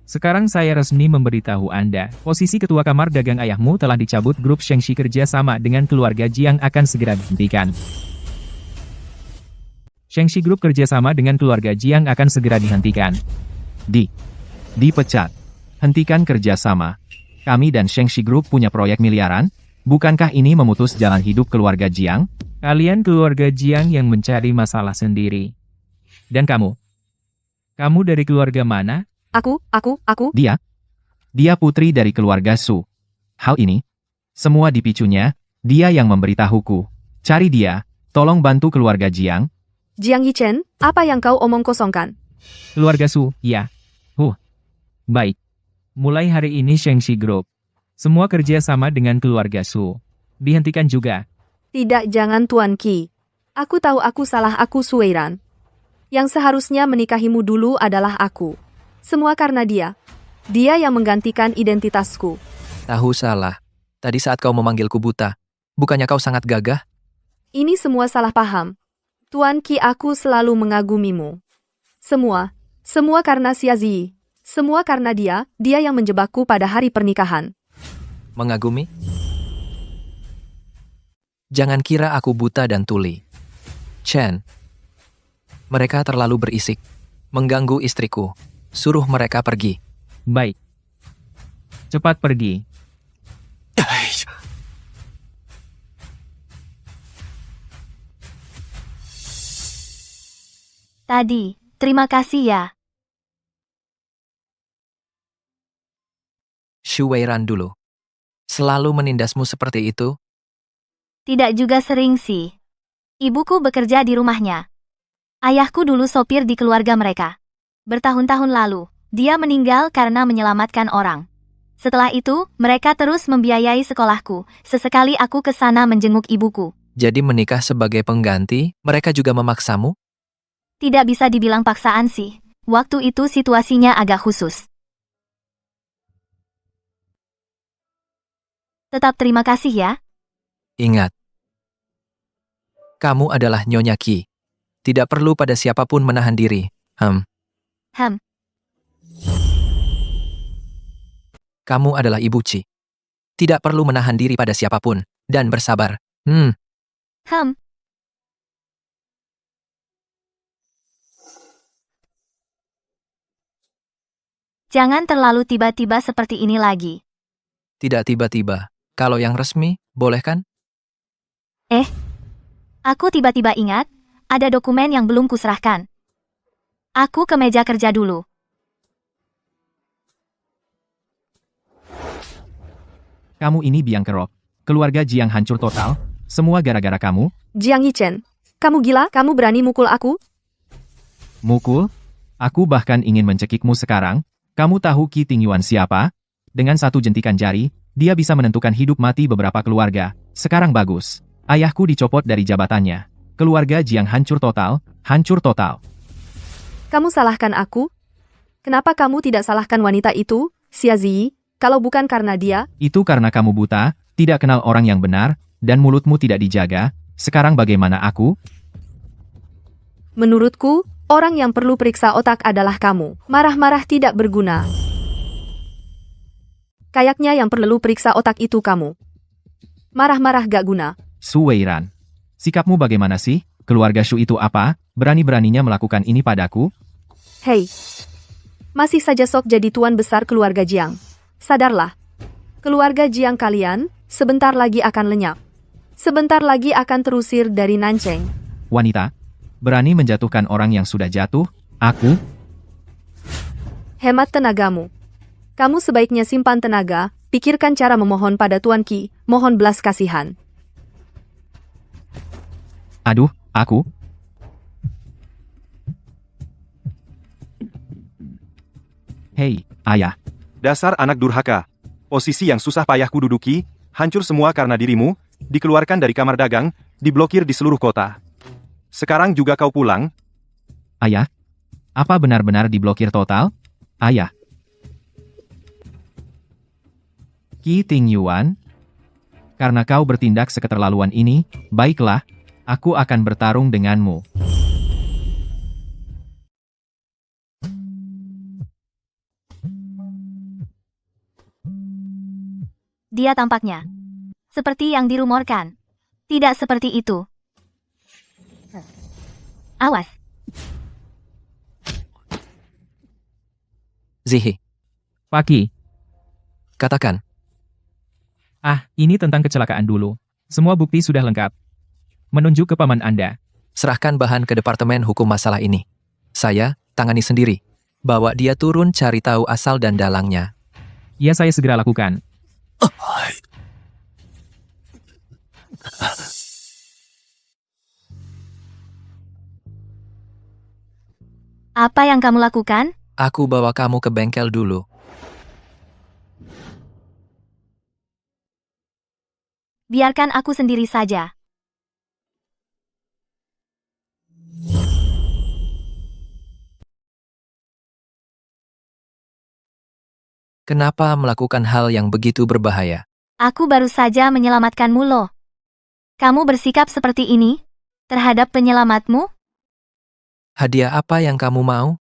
Sekarang saya resmi memberitahu Anda, posisi ketua kamar dagang ayahmu telah dicabut. Grup Shengxi kerja sama dengan keluarga Jiang akan segera dihentikan. Shengxi Group kerjasama dengan keluarga Jiang akan segera dihentikan. Dipecat. Hentikan kerjasama. Kami dan Shengxi Group punya proyek miliaran. Bukankah ini memutus jalan hidup keluarga Jiang? Kalian keluarga Jiang yang mencari masalah sendiri. Dan kamu? Kamu dari keluarga mana? Aku. Dia putri dari keluarga Su. Hal ini, semua dipicunya, dia yang memberitahuku. Cari dia, tolong bantu keluarga Jiang. Jiang Yichen, apa yang kau omong kosongkan? Keluarga Su, ya. Baik. Mulai hari ini Shengxi Group. Semua kerja sama dengan keluarga Su. Dihentikan juga. Tidak, jangan Tuan Qi. Aku tahu aku salah, aku Su Weiran. Yang seharusnya menikahimu dulu adalah aku. Semua karena dia. Dia yang menggantikan identitasku. Tahu salah. Tadi saat kau memanggilku buta, bukannya kau sangat gagah? Ini semua salah paham. Tuan Qi, aku selalu mengagumimu. Semua karena Xia Zi. Semua karena dia yang menjebakku pada hari pernikahan. Mengagumi? Jangan kira aku buta dan tuli. Chen, mereka terlalu berisik, mengganggu istriku. Suruh mereka pergi. Baik. Cepat pergi. Tadi, terima kasih ya. Shu Weiran dulu. Selalu menindasmu seperti itu? Tidak juga sering sih. Ibuku bekerja di rumahnya. Ayahku dulu sopir di keluarga mereka. Bertahun-tahun lalu, dia meninggal karena menyelamatkan orang. Setelah itu, mereka terus membiayai sekolahku. Sesekali aku ke sana menjenguk ibuku. Jadi menikah sebagai pengganti, mereka juga memaksamu? Tidak bisa dibilang paksaan sih. Waktu itu situasinya agak khusus. Tetap terima kasih ya. Ingat, kamu adalah Nyonya Qi. Tidak perlu pada siapapun menahan diri. Kamu adalah Ibu Qi. Tidak perlu menahan diri pada siapapun. Dan bersabar. Jangan terlalu tiba-tiba seperti ini lagi. Tidak tiba-tiba. Kalau yang resmi, boleh kan? Aku tiba-tiba ingat, ada dokumen yang belum kuserahkan. Aku ke meja kerja dulu. Kamu ini biang kerok. Keluarga Jiang hancur total. Semua gara-gara kamu. Jiang Yichen, kamu gila? Kamu berani mukul aku? Mukul? Aku bahkan ingin mencekikmu sekarang. Kamu tahu Qi Tingyuan siapa? Dengan satu jentikan jari, dia bisa menentukan hidup mati beberapa keluarga. Sekarang bagus. Ayahku dicopot dari jabatannya. Keluarga Jiang hancur total, hancur total. Kamu salahkan aku? Kenapa kamu tidak salahkan wanita itu, Xia Zi? Kalau bukan karena dia, Itu karena kamu buta, tidak kenal orang yang benar, dan mulutmu tidak dijaga. Sekarang bagaimana aku? menurutku, orang yang perlu periksa otak adalah kamu. Marah-marah tidak berguna. Kayaknya yang perlu periksa otak itu kamu. Marah-marah gak guna. Su Weiran. Sikapmu bagaimana sih? Keluarga Shu itu apa? Berani-beraninya melakukan ini padaku? Hei, masih saja sok jadi tuan besar keluarga Jiang. Sadarlah, keluarga Jiang kalian sebentar lagi akan lenyap. Sebentar lagi akan terusir dari Nancheng. Wanita, berani menjatuhkan orang yang sudah jatuh? Aku? Hemat tenagamu. Kamu sebaiknya simpan tenaga, pikirkan cara memohon pada Tuan Qi, mohon belas kasihan. Aduh, aku? Hei, ayah. Dasar anak durhaka. Posisi yang susah payah kududuki, hancur semua karena dirimu, dikeluarkan dari kamar dagang, diblokir di seluruh kota. Sekarang juga kau pulang? Ayah? Apa benar-benar diblokir total? Ayah. Qi Ting Yuan? Karena kau bertindak seketerlaluan ini, baiklah, aku akan bertarung denganmu. Dia tampaknya seperti yang dirumorkan. Tidak seperti itu. Awas. Zihi, Paki. katakan. Ah, ini tentang kecelakaan dulu. Semua bukti sudah lengkap. Menunjuk ke paman Anda. Serahkan bahan ke Departemen Hukum masalah ini. Saya tangani sendiri. Bawa dia turun cari tahu asal dan dalangnya. Ya, saya segera lakukan. Apa yang kamu lakukan? Aku bawa kamu ke bengkel dulu. Biarkan aku sendiri saja. Kenapa melakukan hal yang begitu berbahaya? Aku baru saja menyelamatkanmu loh. Kamu bersikap seperti ini terhadap penyelamatmu? Hadiah apa yang kamu mau?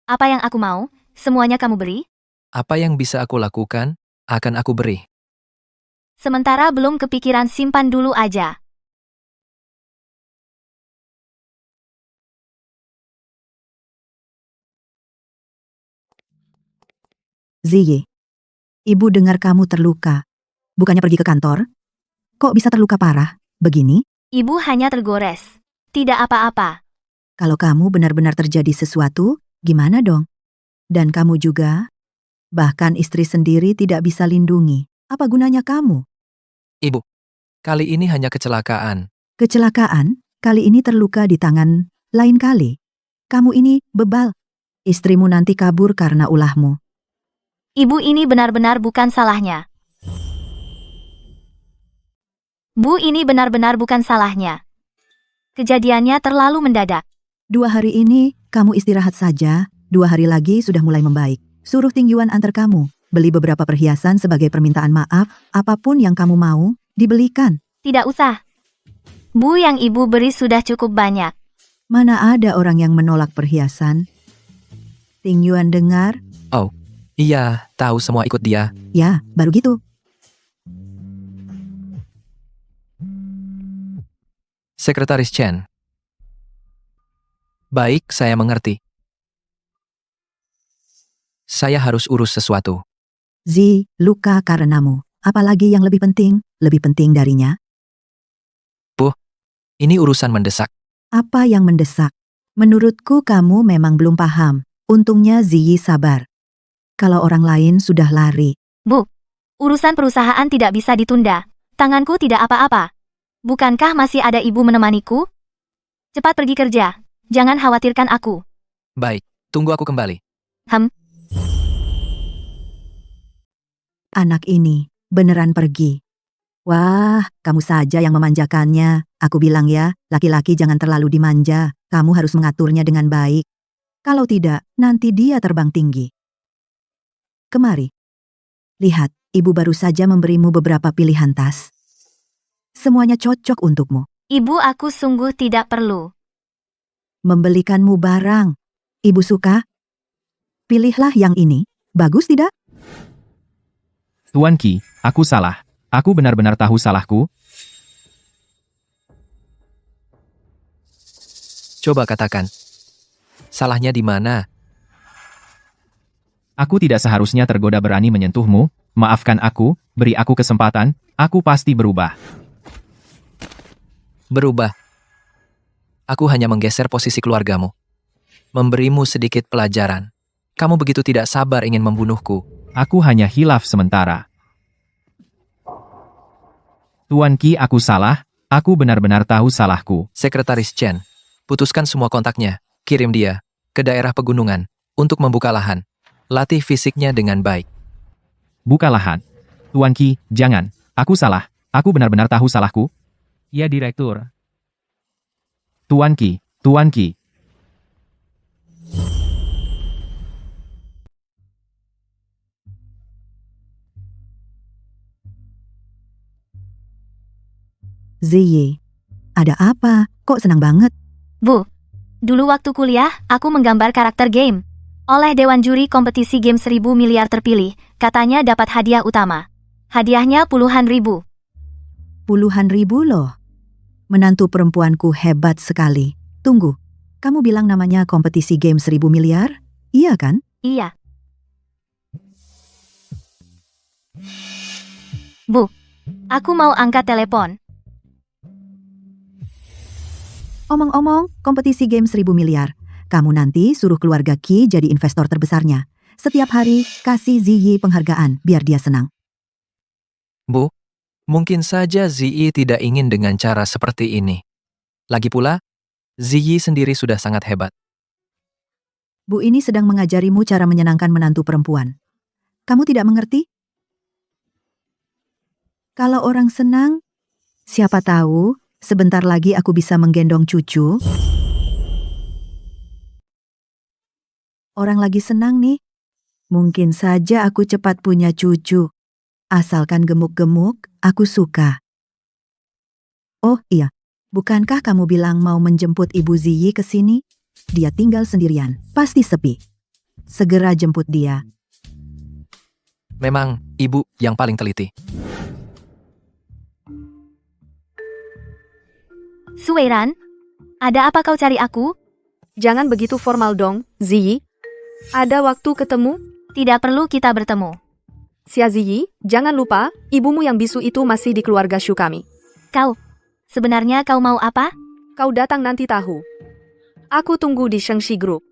Apa yang aku mau, semuanya kamu beri. Apa yang bisa aku lakukan, akan aku beri. Sementara belum kepikiran, simpan dulu aja. Ziyi, ibu dengar kamu terluka. Bukannya pergi ke kantor? Kok bisa terluka parah? Begini? Ibu hanya tergores. Tidak apa-apa. Kalau kamu benar-benar terjadi sesuatu, gimana dong? Dan kamu juga? Bahkan istri sendiri tidak bisa lindungi. Apa gunanya kamu? Ibu, kali ini hanya kecelakaan. Kecelakaan, kali ini terluka di tangan, lain kali. Kamu ini bebal. Istrimu nanti kabur karena ulahmu. Ibu ini benar-benar bukan salahnya. Bu, ini benar-benar bukan salahnya. Kejadiannya terlalu mendadak. 2 hari ini, kamu istirahat saja. 2 hari lagi sudah mulai membaik. Suruh Ting Yuan antar kamu. Beli beberapa perhiasan sebagai permintaan maaf. Apapun yang kamu mau, dibelikan. Tidak usah. Bu, yang ibu beri sudah cukup banyak. Mana ada orang yang menolak perhiasan? Ting Yuan dengar? Oh, iya, tahu semua ikut dia. Ya, baru gitu. Sekretaris Chen. Baik, saya mengerti. Saya harus urus sesuatu. Zi, luka karenamu. Apalagi yang lebih penting darinya. Ini urusan mendesak. Apa yang mendesak? Menurutku kamu memang belum paham. Untungnya Ziyi sabar. Kalau orang lain sudah lari. Bu, urusan perusahaan tidak bisa ditunda. Tanganku tidak apa-apa. Bukankah masih ada ibu menemaniku? Cepat pergi kerja. Jangan khawatirkan aku. Baik, tunggu aku kembali. Anak ini beneran pergi. Wah, kamu saja yang memanjakannya. Aku bilang ya, laki-laki jangan terlalu dimanja. Kamu harus mengaturnya dengan baik. Kalau tidak, nanti dia terbang tinggi. Kemari. Lihat, ibu baru saja memberimu beberapa pilihan tas. Semuanya cocok untukmu. Ibu, aku sungguh tidak perlu. Membelikanmu barang. Ibu suka? Pilihlah yang ini. Bagus tidak? Tuan Qi, aku salah. Aku benar-benar tahu salahku. Coba katakan. Salahnya di mana? Aku tidak seharusnya tergoda berani menyentuhmu. Maafkan aku, beri aku kesempatan, aku pasti berubah. Berubah. Aku hanya menggeser posisi keluargamu. Memberimu sedikit pelajaran. Kamu begitu tidak sabar ingin membunuhku. Aku hanya hilaf sementara. Tuan Qi, aku salah. Aku benar-benar tahu salahku. Sekretaris Chen, putuskan semua kontaknya. Kirim dia ke daerah pegunungan untuk membuka lahan. Latih fisiknya dengan baik. Buka lahan. Tuan Qi, jangan. Aku salah. Aku benar-benar tahu salahku. Ya, Direktur. Tuan Qi, Tuan Qi. Ziyi, ada apa? Kok senang banget? Bu, dulu waktu kuliah, aku menggambar karakter game. Oleh Dewan Juri Kompetisi Game 1000 Miliar terpilih, katanya dapat hadiah utama. Hadiahnya puluhan ribu. Puluhan ribu loh. Menantu perempuanku hebat sekali. Tunggu, kamu bilang namanya kompetisi game 1000 miliar? Iya kan? Iya. Bu, aku mau angkat telepon. Omong-omong, kompetisi game 1000 miliar. Kamu nanti suruh keluarga Qi jadi investor terbesarnya. Setiap hari kasih Ziyi penghargaan biar dia senang. Bu, mungkin saja Ziyi tidak ingin dengan cara seperti ini. Lagi pula, Ziyi sendiri sudah sangat hebat. Bu ini sedang mengajarimu cara menyenangkan menantu perempuan. Kamu tidak mengerti? Kalau orang senang, siapa tahu sebentar lagi aku bisa menggendong cucu. Orang lagi senang nih. Mungkin saja aku cepat punya cucu. Asalkan gemuk-gemuk, aku suka. Oh iya, bukankah kamu bilang mau menjemput Ibu Ziyi ke sini? Dia tinggal sendirian, pasti sepi. Segera jemput dia. Memang, ibu yang paling teliti. Suweiran, ada apa kau cari aku? Jangan begitu formal dong, Ziyi. Ada waktu ketemu? Tidak perlu kita bertemu. Xia Ziyi, jangan lupa, ibumu yang bisu itu masih di keluarga Shu kami. Kau, sebenarnya kau mau apa? Kau datang nanti tahu. Aku tunggu di Shengxi Group.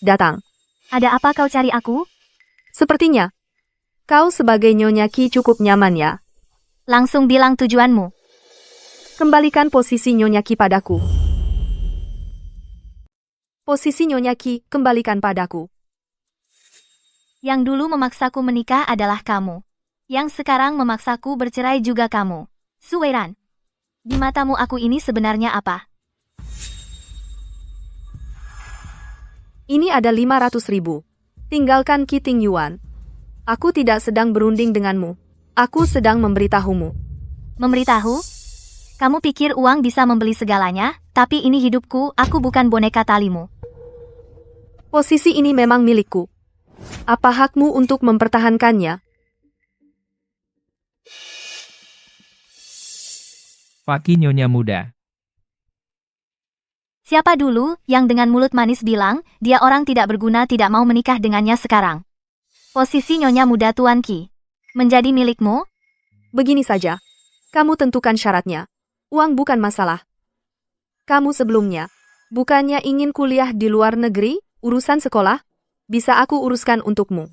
Datang. Ada apa kau cari aku? Sepertinya, kau sebagai Nyonya Qi cukup nyaman ya. Langsung bilang tujuanmu. Kembalikan posisi Nyonya Qi padaku. Posisi Nyonya Qi, kembalikan padaku. Yang dulu memaksaku menikah adalah kamu. Yang sekarang memaksaku bercerai juga kamu. Suweiran, di matamu aku ini sebenarnya apa? Ini ada 500.000. Tinggalkan Qi Ting Yuan. Aku tidak sedang berunding denganmu. Aku sedang memberitahumu. Memberitahu? Kamu pikir uang bisa membeli segalanya, tapi ini hidupku, aku bukan boneka talimu. Posisi ini memang milikku. Apa hakmu untuk mempertahankannya? Pak Qi, Nyonya muda. Siapa dulu yang dengan mulut manis bilang, dia orang tidak berguna tidak mau menikah dengannya sekarang? Posisi Nyonya muda Tuan Qi menjadi milikmu? Begini saja. Kamu tentukan syaratnya. Uang bukan masalah. Kamu sebelumnya, bukannya ingin kuliah di luar negeri, urusan sekolah? Bisa aku uruskan untukmu.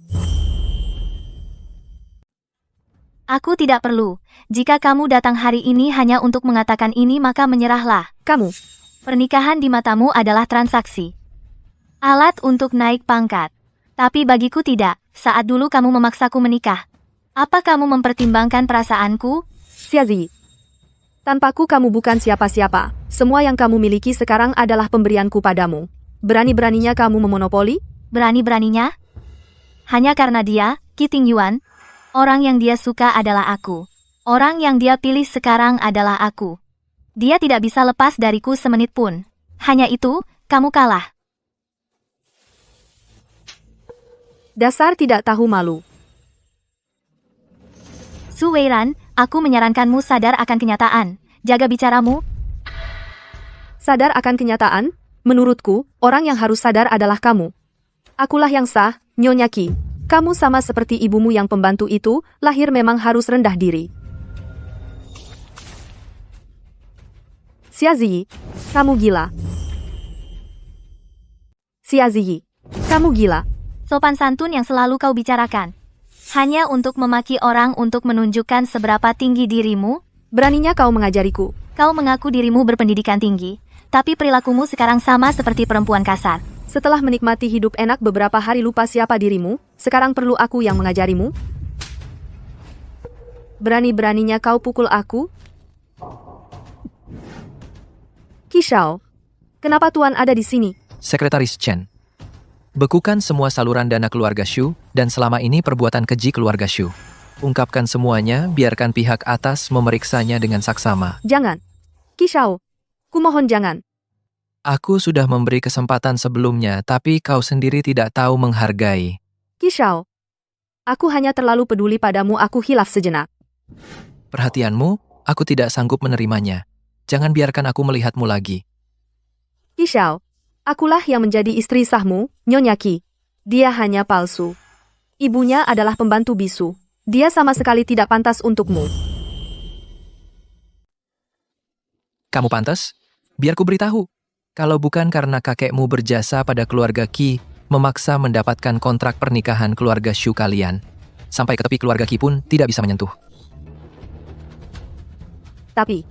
Aku tidak perlu. Jika kamu datang hari ini hanya untuk mengatakan ini maka menyerahlah. Kamu, Pernikahan di matamu adalah transaksi. Alat untuk naik pangkat. Tapi bagiku tidak, saat dulu kamu memaksaku menikah. Apa kamu mempertimbangkan perasaanku? Xia Ziyi. Tanpaku kamu bukan siapa-siapa. Semua yang kamu miliki sekarang adalah pemberianku padamu. Berani-beraninya kamu memonopoli? Berani-beraninya? Hanya karena dia, Qi Ting Yuan, orang yang dia suka adalah aku. Orang yang dia pilih sekarang adalah aku. Dia tidak bisa lepas dariku semenit pun. Hanya itu, kamu kalah. Dasar tidak tahu malu. Su Weiran, aku menyarankanmu sadar akan kenyataan. Jaga bicaramu. Sadar akan kenyataan? Menurutku, orang yang harus sadar adalah kamu. Akulah yang sah, Nyonya Qi. Kamu sama seperti ibumu yang pembantu itu, lahir memang harus rendah diri. Xia Ziyi, kamu gila. Xia Ziyi, kamu gila. Sopan santun yang selalu kau bicarakan. Hanya untuk memaki orang untuk menunjukkan seberapa tinggi dirimu. Beraninya kau mengajariku. Kau mengaku dirimu berpendidikan tinggi, tapi perilakumu sekarang sama seperti perempuan kasar. Setelah menikmati hidup enak beberapa hari lupa siapa dirimu, sekarang perlu aku yang mengajarimu? Berani-beraninya kau pukul aku? Qi Shao, kenapa Tuan ada di sini? Sekretaris Chen. Bekukan semua saluran dana keluarga Shu, dan selama ini perbuatan keji keluarga Shu. Ungkapkan semuanya, biarkan pihak atas memeriksanya dengan saksama. Jangan. Qi Shao, kumohon jangan. Aku sudah memberi kesempatan sebelumnya, tapi kau sendiri tidak tahu menghargai. Qi Shao, aku hanya terlalu peduli padamu, aku hilaf sejenak. Perhatianmu, aku tidak sanggup menerimanya. Jangan biarkan aku melihatmu lagi. Qi Shao, akulah yang menjadi istri sahmu, Nyonya Qi. Dia hanya palsu. Ibunya adalah pembantu bisu. Dia sama sekali tidak pantas untukmu. Kamu pantas? Biar ku beritahu. Kalau bukan karena kakekmu berjasa pada keluarga Qi, memaksa mendapatkan kontrak pernikahan keluarga Shu kalian, sampai ke tepi keluarga Qi pun tidak bisa menyentuh. Tapi,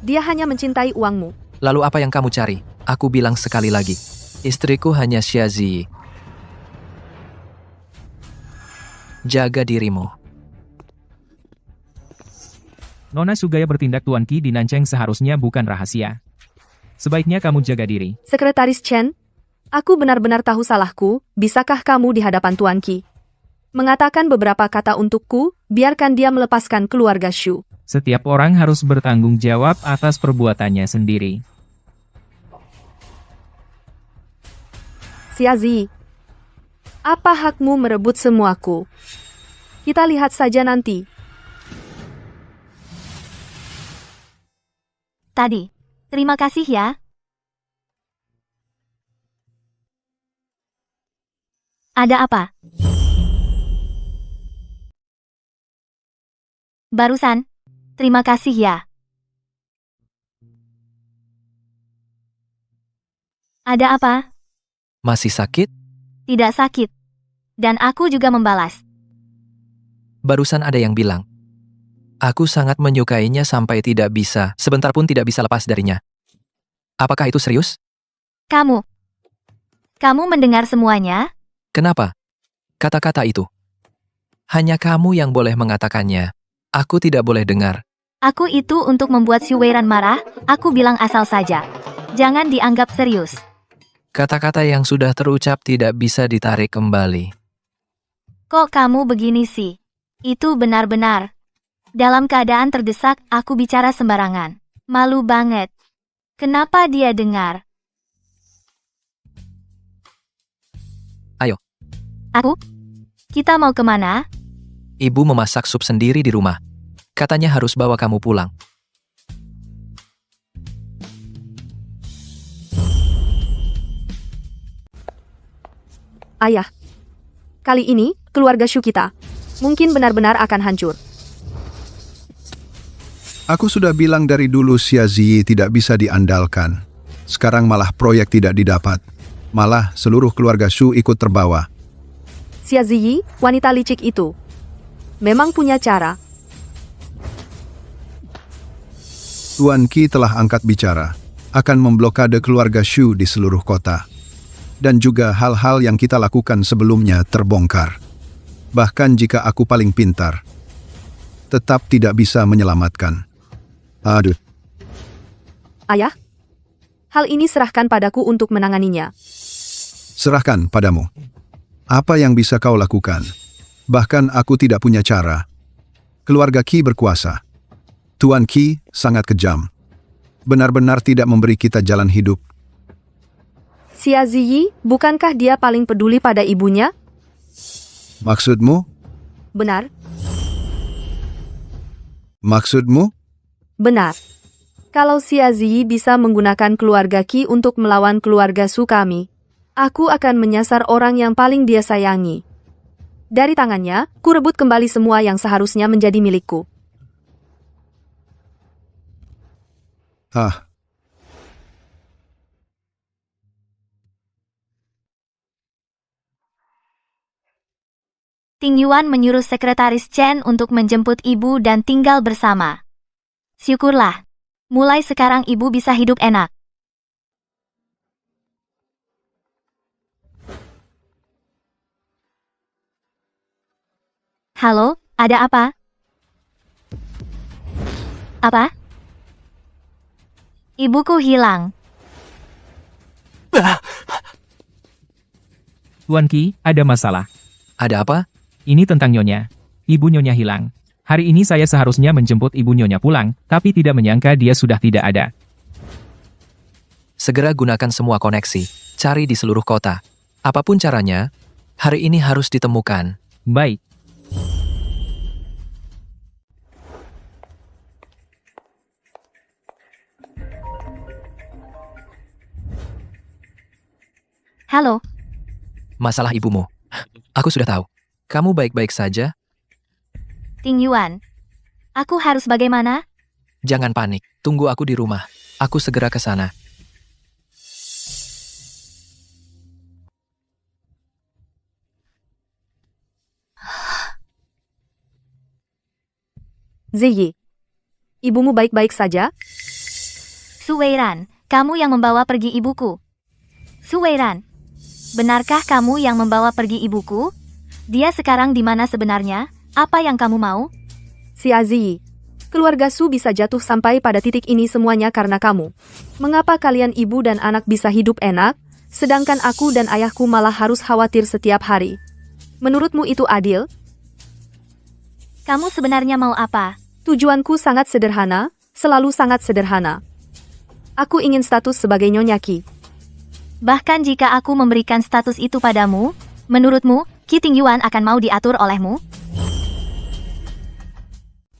dia hanya mencintai uangmu. Lalu apa yang kamu cari? Aku bilang sekali lagi. Istriku hanya Xia Ziyi. Jaga dirimu. Nona Sugaya bertindak Tuan Qi di Nancheng seharusnya bukan rahasia. Sebaiknya kamu jaga diri. Sekretaris Chen, aku benar-benar tahu salahku, bisakah kamu di hadapan Tuan Qi mengatakan beberapa kata untukku, biarkan dia melepaskan keluarga Shu. Setiap orang harus bertanggung jawab atas perbuatannya sendiri. Xia Ziyi, apa hakmu merebut semuaku? Kita lihat saja nanti. Tadi. Terima kasih ya. Ada apa? Barusan. Terima kasih ya. Ada apa? Masih sakit? Tidak sakit. Dan aku juga membalas. Barusan ada yang bilang. Aku sangat menyukainya sampai tidak bisa, sebentar pun tidak bisa lepas darinya. Apakah itu serius? Kamu mendengar semuanya? Kenapa? Kata-kata itu. Hanya kamu yang boleh mengatakannya. Aku tidak boleh dengar. Aku itu untuk membuat Xu Weiran marah, aku bilang asal saja. Jangan dianggap serius. Kata-kata yang sudah terucap tidak bisa ditarik kembali. Kok kamu begini sih? Itu benar-benar. Dalam keadaan terdesak, aku bicara sembarangan. Malu banget. Kenapa dia dengar? Ayo. Aku? Kita mau kemana? Ibu memasak sup sendiri di rumah. Katanya harus bawa kamu pulang. Ayah, kali ini, keluarga Shu kita mungkin benar-benar akan hancur. Aku sudah bilang dari dulu Xia Ziyi tidak bisa diandalkan. Sekarang malah proyek tidak didapat. Malah seluruh keluarga Shu ikut terbawa. Xia Ziyi, wanita licik itu, memang punya cara. Tuan Qi telah angkat bicara, akan memblokade keluarga Shu di seluruh kota. Dan juga hal-hal yang kita lakukan sebelumnya terbongkar. Bahkan jika aku paling pintar, tetap tidak bisa menyelamatkan. Aduh. Ayah, hal ini serahkan padaku untuk menanganinya. Serahkan padamu. Apa yang bisa kau lakukan? Bahkan aku tidak punya cara. Keluarga Qi berkuasa. Tuan Qi sangat kejam. Benar-benar tidak memberi kita jalan hidup. Xia Ziyi, bukankah dia paling peduli pada ibunya? Maksudmu? Benar, Maksudmu? benar. Kalau Xia Ziyi bisa menggunakan keluarga Qi untuk melawan keluarga Su kami, aku akan menyasar orang yang paling dia sayangi. Dari tangannya, ku rebut kembali semua yang seharusnya menjadi milikku. Ah, Ting Yuan menyuruh sekretaris Chen untuk menjemput ibu dan tinggal bersama. Syukurlah. Mulai sekarang ibu bisa hidup enak. Halo, ada apa? Apa? Ibuku hilang. Tuan Qi, ada masalah. Ada apa? Ini tentang Nyonya. Ibu Nyonya hilang. Hari ini saya seharusnya menjemput ibu Nyonya pulang, tapi tidak menyangka dia sudah tidak ada. Segera gunakan semua koneksi. Cari di seluruh kota. Apapun caranya, hari ini harus ditemukan. Baik. Halo, Masalah ibumu. Aku sudah tahu. Kamu baik-baik saja? Ting Yuan. Aku harus bagaimana? Jangan panik. Tunggu aku di rumah. Aku segera ke sana. Ziyi, ibumu baik-baik saja? Su Weiran, kamu yang membawa pergi ibuku. Su Weiran, benarkah kamu yang membawa pergi ibuku? Dia sekarang di mana sebenarnya? Apa yang kamu mau? Xia Ziyi, keluarga Su bisa jatuh sampai pada titik ini semuanya karena kamu. Mengapa kalian ibu dan anak bisa hidup enak, sedangkan aku dan ayahku malah harus khawatir setiap hari? Menurutmu itu adil? Kamu sebenarnya mau apa? Tujuanku sangat sederhana, selalu sangat sederhana. Aku ingin status sebagai Nyonya Qi. Bahkan jika aku memberikan status itu padamu, menurutmu, Qi Ting Yuan akan mau diatur olehmu?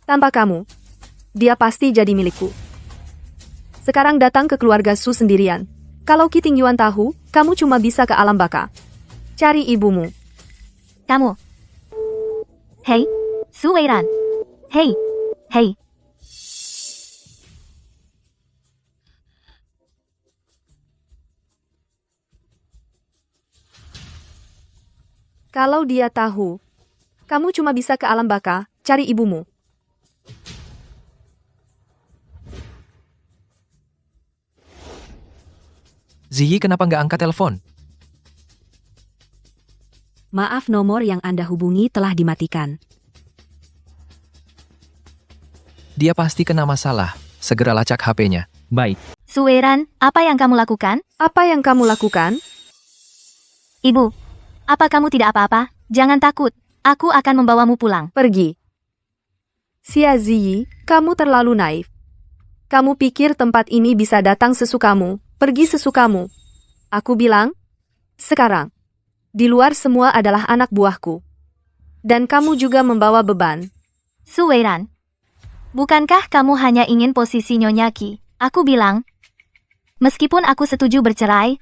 Tanpa kamu, dia pasti jadi milikku. Sekarang datang ke keluarga Su sendirian. Kalau Qi Ting Yuan tahu, kamu cuma bisa ke alam baka. Cari ibumu. Kamu. Hei, Su Weiran. Hei, hei. Kalau dia tahu, kamu cuma bisa ke alam baka, cari ibumu. Ziyi kenapa nggak angkat telepon? Maaf, nomor yang Anda hubungi telah dimatikan. Dia pasti kena masalah. Segera lacak HP-nya. Baik. Su Weiran, apa yang kamu lakukan? Apa yang kamu lakukan? Ibu, apa kamu tidak apa-apa? Jangan takut. Aku akan membawamu pulang. Pergi. Xia Ziyi, kamu terlalu naif. Kamu pikir tempat ini bisa datang sesukamu, pergi sesukamu. Aku bilang, sekarang. Di luar semua adalah anak buahku. Dan kamu juga membawa beban. Su Weiran, bukankah kamu hanya ingin posisi Nyonya Qi? Aku bilang, meskipun aku setuju bercerai,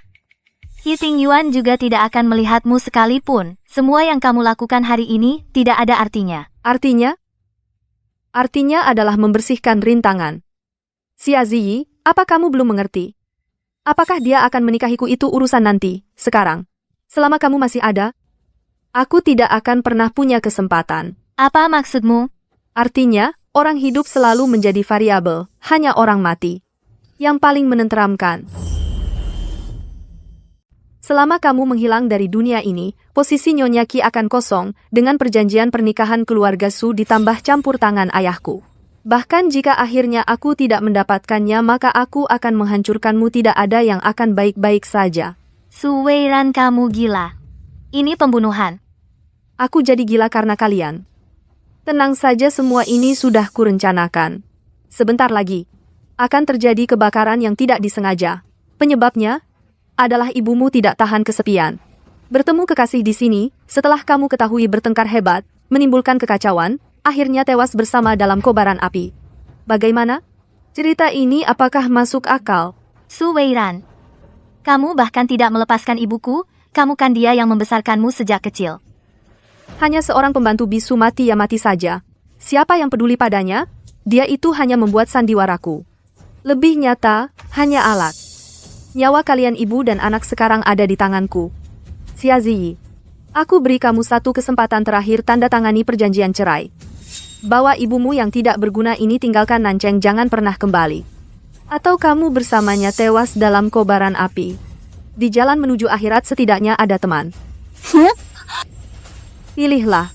Qi Ting Yuan juga tidak akan melihatmu sekalipun. Semua yang kamu lakukan hari ini tidak ada artinya. Artinya? Artinya adalah membersihkan rintangan. Xia Ziyi, apa kamu belum mengerti? Apakah dia akan menikahiku itu urusan nanti, sekarang? Selama kamu masih ada, aku tidak akan pernah punya kesempatan. Apa maksudmu? Artinya, orang hidup selalu menjadi variabel, hanya orang mati. Yang paling menenteramkan. Selama kamu menghilang dari dunia ini, posisi Nyonya Qi akan kosong, dengan perjanjian pernikahan keluarga Su ditambah campur tangan ayahku. Bahkan jika akhirnya aku tidak mendapatkannya, maka aku akan menghancurkanmu, tidak ada yang akan baik-baik saja. Su Weiran, kamu gila. Ini pembunuhan. Aku jadi gila karena kalian. Tenang saja, semua ini sudah kurencanakan. Sebentar lagi, akan terjadi kebakaran yang tidak disengaja. Penyebabnya adalah ibumu tidak tahan kesepian. Bertemu kekasih di sini, setelah kamu ketahui bertengkar hebat, menimbulkan kekacauan, akhirnya tewas bersama dalam kobaran api. Bagaimana? Cerita ini apakah masuk akal? Su Weiran. Kamu bahkan tidak melepaskan ibuku, kamu kan dia yang membesarkanmu sejak kecil. Hanya seorang pembantu bisu mati ya mati saja. Siapa yang peduli padanya? Dia itu hanya membuat sandiwaraku. Lebih nyata, hanya alat. Nyawa kalian ibu dan anak sekarang ada di tanganku. Xia Ziyi, aku beri kamu satu kesempatan terakhir tanda tangani perjanjian cerai. Bawa ibumu yang tidak berguna ini tinggalkan Nanceng, jangan pernah kembali. Atau kamu bersamanya tewas dalam kobaran api. Di jalan menuju akhirat setidaknya ada teman. Pilihlah.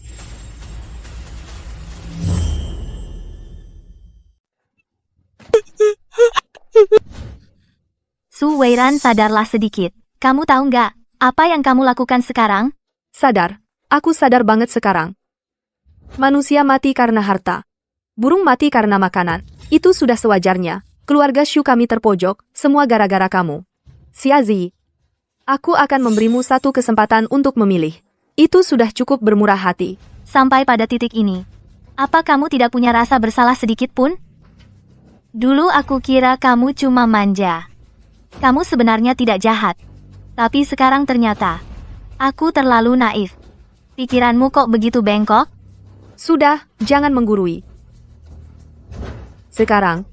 Su Weiran, sadarlah sedikit. Kamu tahu nggak, apa yang kamu lakukan sekarang? Sadar. Aku sadar banget sekarang. Manusia mati karena harta. Burung mati karena makanan. Itu sudah sewajarnya. Keluarga Shu kami terpojok, semua gara-gara kamu. Xia Ziyi, aku akan memberimu satu kesempatan untuk memilih. Itu sudah cukup bermurah hati. Sampai pada titik ini, apa kamu tidak punya rasa bersalah sedikit pun? Dulu aku kira kamu cuma manja. Kamu sebenarnya tidak jahat. Tapi sekarang ternyata, aku terlalu naif. Pikiranmu kok begitu bengkok? Sudah, jangan menggurui. Sekarang,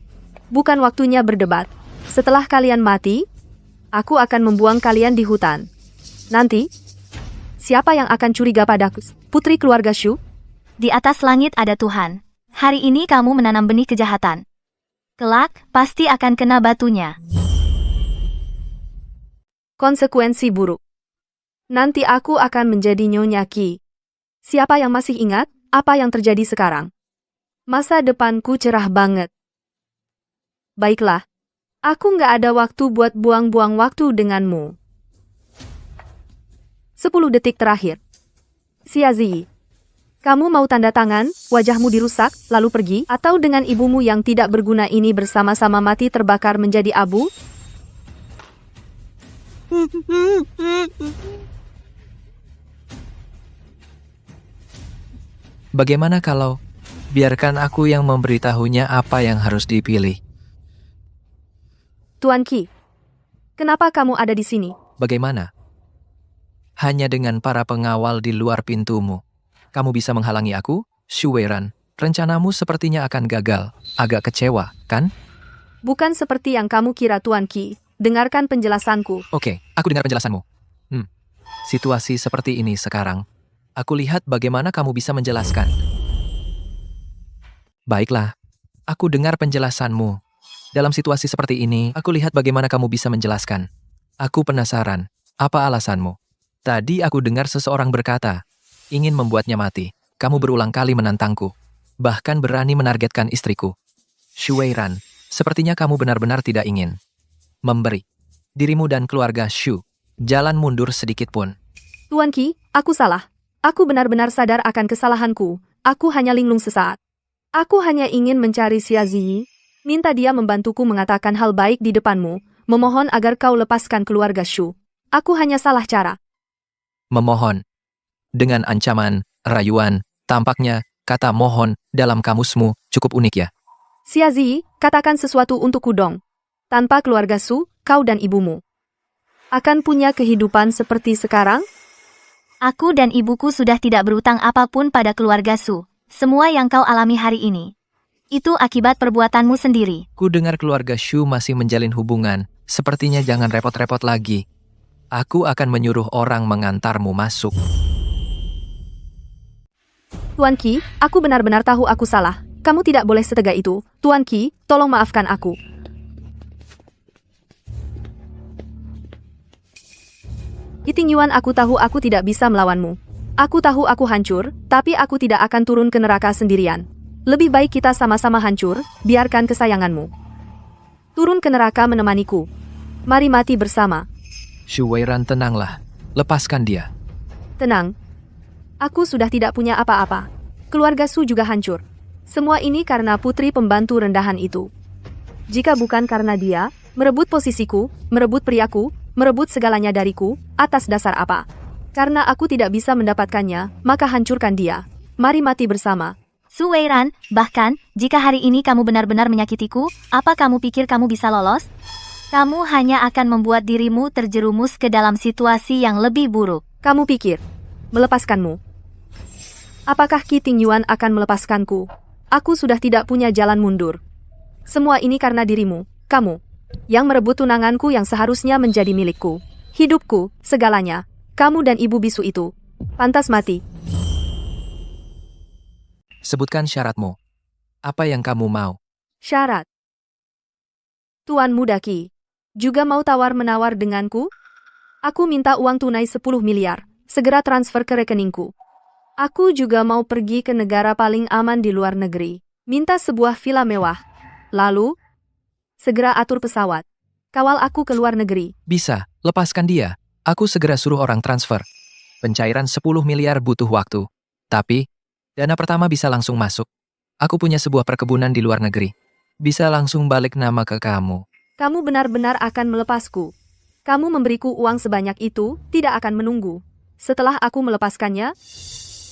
bukan waktunya berdebat. Setelah kalian mati, aku akan membuang kalian di hutan. Nanti, siapa yang akan curiga padaku? Putri keluarga Shu? Di atas langit ada Tuhan. Hari ini kamu menanam benih kejahatan. Kelak, pasti akan kena batunya. Konsekuensi buruk. Nanti aku akan menjadi Nyonya Qi. Siapa yang masih ingat apa yang terjadi sekarang? Masa depanku cerah banget. Baiklah, aku nggak ada waktu buat buang-buang waktu denganmu. 10 detik terakhir. Xia Ziyi, kamu mau tanda tangan, wajahmu dirusak, lalu pergi, atau dengan ibumu yang tidak berguna ini bersama-sama mati terbakar menjadi abu? Bagaimana kalau biarkan aku yang memberitahunya apa yang harus dipilih? Tuan Qi, kenapa kamu ada di sini? Bagaimana? Hanya dengan para pengawal di luar pintumu. Kamu bisa menghalangi aku? Shu Weiran, rencanamu sepertinya akan gagal. Agak kecewa, kan? Bukan seperti yang kamu kira, Tuan Qi. Dengarkan penjelasanku. Oke, aku dengar penjelasanmu. Situasi seperti ini sekarang. Aku lihat bagaimana kamu bisa menjelaskan. Baiklah, aku dengar penjelasanmu. Dalam situasi seperti ini, aku lihat bagaimana kamu bisa menjelaskan. Aku penasaran, apa alasanmu? Tadi aku dengar seseorang berkata, ingin membuatnya mati. Kamu berulang kali menantangku. Bahkan berani menargetkan istriku. Shu Weiran, sepertinya kamu benar-benar tidak ingin memberi dirimu dan keluarga Shu jalan mundur sedikit pun. Tuan Qi, aku salah. Aku benar-benar sadar akan kesalahanku. Aku hanya linglung sesaat. Aku hanya ingin mencari Xia Ziyi, minta dia membantuku mengatakan hal baik di depanmu, memohon agar kau lepaskan keluarga Shu. Aku hanya salah cara. Memohon. Dengan ancaman, rayuan, tampaknya, kata mohon dalam kamusmu cukup unik ya. Xia Ziyi, katakan sesuatu untukku dong. Tanpa keluarga Shu, kau dan ibumu akan punya kehidupan seperti sekarang? Aku dan ibuku sudah tidak berutang apapun pada keluarga Su. Semua yang kau alami hari ini, itu akibat perbuatanmu sendiri. Ku dengar keluarga Shu masih menjalin hubungan. Sepertinya jangan repot-repot lagi. Aku akan menyuruh orang mengantarmu masuk. Tuan Qi, aku benar-benar tahu aku salah. Kamu tidak boleh setega itu. Tuan Qi, tolong maafkan aku. Yiting Yuan, aku tahu aku tidak bisa melawanmu. Aku tahu aku hancur, tapi aku tidak akan turun ke neraka sendirian. Lebih baik kita sama-sama hancur, biarkan kesayanganmu turun ke neraka menemaniku. Mari mati bersama. Shu Weiran, tenanglah. Lepaskan dia. Tenang. Aku sudah tidak punya apa-apa. Keluarga Su juga hancur. Semua ini karena putri pembantu rendahan itu. Jika bukan karena dia, merebut posisiku, merebut priaku, merebut segalanya dariku, atas dasar apa? Karena aku tidak bisa mendapatkannya, maka hancurkan dia. Mari mati bersama. Su Weiran, bahkan, jika hari ini kamu benar-benar menyakitiku, apa kamu pikir kamu bisa lolos? Kamu hanya akan membuat dirimu terjerumus ke dalam situasi yang lebih buruk. Kamu pikir, melepaskanmu? Apakah Qi Tingyuan akan melepaskanku? Aku sudah tidak punya jalan mundur. Semua ini karena dirimu, kamu, yang merebut tunanganku yang seharusnya menjadi milikku. Hidupku, segalanya. Kamu dan ibu bisu itu. Pantas mati. Sebutkan syaratmu. Apa yang kamu mau? Syarat. Tuan Muda Qi, juga mau tawar-menawar denganku? Aku minta uang tunai 10 miliar. Segera transfer ke rekeningku. Aku juga mau pergi ke negara paling aman di luar negeri. Minta sebuah villa mewah. Lalu, segera atur pesawat. Kawal aku ke luar negeri. Bisa, lepaskan dia. Aku segera suruh orang transfer. Pencairan 10 miliar butuh waktu. Tapi, dana pertama bisa langsung masuk. Aku punya sebuah perkebunan di luar negeri. Bisa langsung balik nama ke kamu. Kamu benar-benar akan melepasku. Kamu memberiku uang sebanyak itu, tidak akan menunggu. Setelah aku melepaskannya,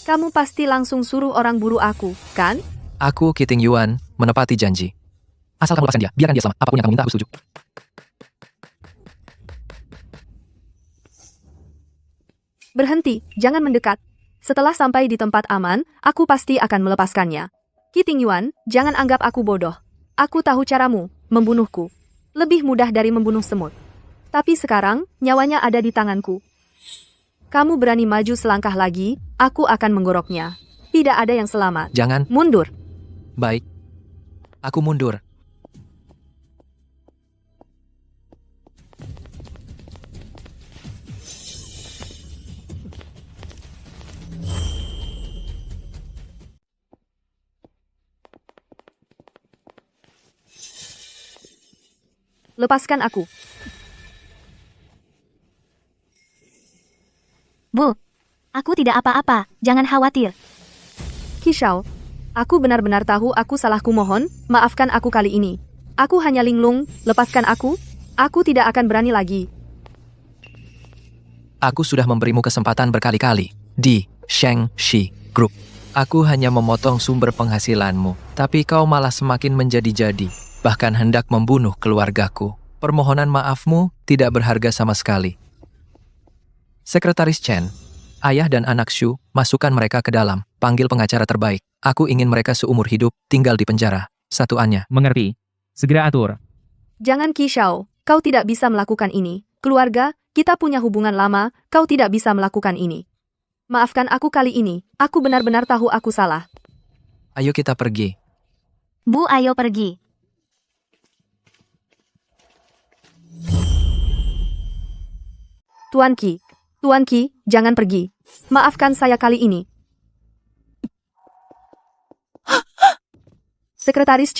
kamu pasti langsung suruh orang buru aku, kan? Aku, Qi Tingyuan, menepati janji. Asal kamu lepaskan dia, biarkan dia selamat. Apapun yang kamu minta, aku setuju. Berhenti, jangan mendekat. Setelah sampai di tempat aman, aku pasti akan melepaskannya. Qi Tingyuan, jangan anggap aku bodoh. Aku tahu caramu, membunuhku. Lebih mudah dari membunuh semut. Tapi sekarang, nyawanya ada di tanganku. Kamu berani maju selangkah lagi, aku akan menggoroknya. Tidak ada yang selamat. Jangan. Mundur. Baik. Aku mundur. Lepaskan aku. Bu, aku tidak apa-apa, jangan khawatir. Qi Shao, aku benar-benar tahu aku salahku, mohon, maafkan aku kali ini. Aku hanya linglung, lepaskan aku. Aku tidak akan berani lagi. Aku sudah memberimu kesempatan berkali-kali. Di Shengxi Group. Aku hanya memotong sumber penghasilanmu. Tapi kau malah semakin menjadi-jadi. Bahkan hendak membunuh keluargaku. Permohonan maafmu tidak berharga sama sekali. Sekretaris Chen, ayah dan anak Shu, masukkan mereka ke dalam. Panggil pengacara terbaik. Aku ingin mereka seumur hidup tinggal di penjara. Satuannya. Mengerti. Segera atur. Jangan Qi Shao, kau tidak bisa melakukan ini. Keluarga, kita punya hubungan lama, kau tidak bisa melakukan ini. Maafkan aku kali ini, aku benar-benar tahu aku salah. Ayo kita pergi. Bu, ayo pergi. Tuan Qi, jangan pergi. Maafkan saya kali ini. Sekretaris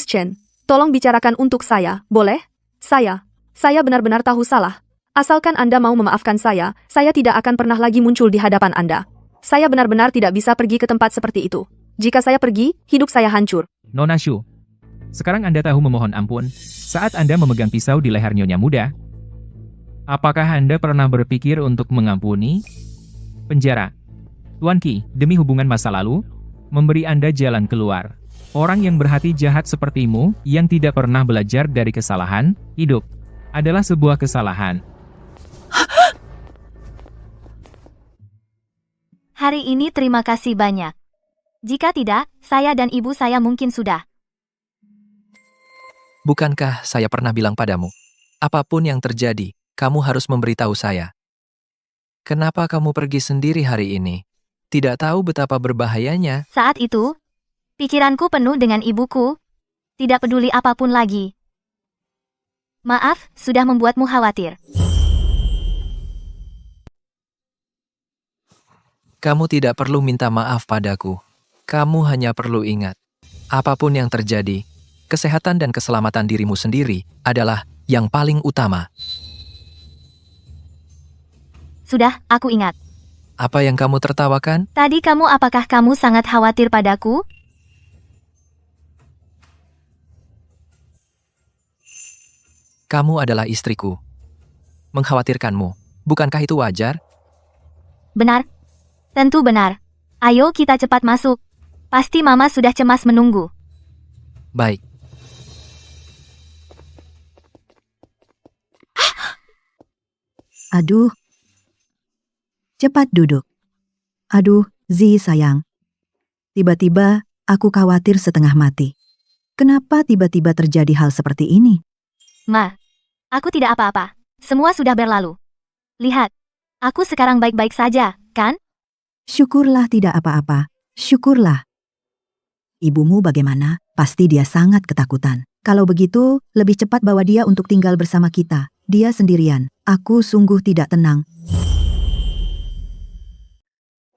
Chen, tolong bicarakan untuk saya, boleh? Saya benar-benar tahu salah. Asalkan Anda mau memaafkan saya tidak akan pernah lagi muncul di hadapan Anda. Saya benar-benar tidak bisa pergi ke tempat seperti itu. Jika saya pergi, hidup saya hancur. Nona Shu. Sekarang Anda tahu memohon ampun saat Anda memegang pisau di leher Nyonya Muda. Apakah Anda pernah berpikir untuk mengampuni? Penjara. Tuan Qi, demi hubungan masa lalu, memberi Anda jalan keluar. Orang yang berhati jahat sepertimu, yang tidak pernah belajar dari kesalahan, hidup adalah sebuah kesalahan. Hari ini terima kasih banyak. Jika tidak, saya dan ibu saya mungkin sudah. Bukankah saya pernah bilang padamu? Apapun yang terjadi, kamu harus memberitahu saya. Kenapa kamu pergi sendiri hari ini? Tidak tahu betapa berbahayanya. Saat itu, pikiranku penuh dengan ibuku. Tidak peduli apapun lagi. Maaf, sudah membuatmu khawatir. Kamu tidak perlu minta maaf padaku. Kamu hanya perlu ingat. Apapun yang terjadi, kesehatan dan keselamatan dirimu sendiri adalah yang paling utama. Sudah, aku ingat. Apa yang kamu tertawakan? Tadi apakah kamu sangat khawatir padaku? Kamu adalah istriku. Mengkhawatirkanmu. Bukankah itu wajar? Benar? Tentu benar. Ayo kita cepat masuk. Pasti Mama sudah cemas menunggu. Baik. Aduh. Cepat duduk. Aduh, Zi sayang. Tiba-tiba aku khawatir setengah mati. Kenapa tiba-tiba terjadi hal seperti ini? Ma, aku tidak apa-apa. Semua sudah berlalu. Lihat, aku sekarang baik-baik saja, kan? Syukurlah tidak apa-apa. Syukurlah. Ibumu bagaimana? Pasti dia sangat ketakutan. Kalau begitu, lebih cepat bawa dia untuk tinggal bersama kita. Dia sendirian. Aku sungguh tidak tenang.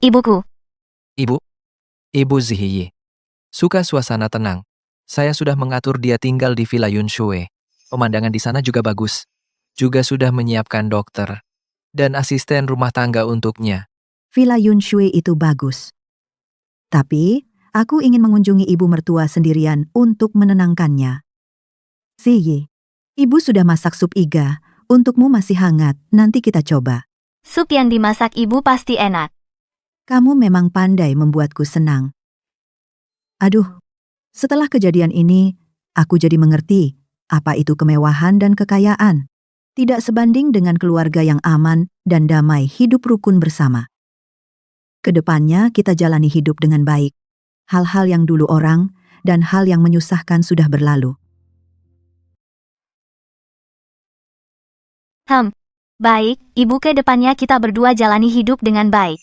Ibuku. Ibu? Ibu Zihiyi. Suka suasana tenang. Saya sudah mengatur dia tinggal di Villa Yunshui. Pemandangan di sana juga bagus. Juga sudah menyiapkan dokter dan asisten rumah tangga untuknya. Villa Yunshui itu bagus. Tapi, aku ingin mengunjungi ibu mertua sendirian untuk menenangkannya. Ziyi, ibu sudah masak sup iga. Untukmu masih hangat, nanti kita coba. Sup yang dimasak ibu pasti enak. Kamu memang pandai membuatku senang. Aduh, setelah kejadian ini, aku jadi mengerti apa itu kemewahan dan kekayaan. Tidak sebanding dengan keluarga yang aman dan damai hidup rukun bersama. Kedepannya kita jalani hidup dengan baik. Hal-hal yang dulu orang dan hal yang menyusahkan sudah berlalu. Baik, ibu ke depannya kita berdua jalani hidup dengan baik.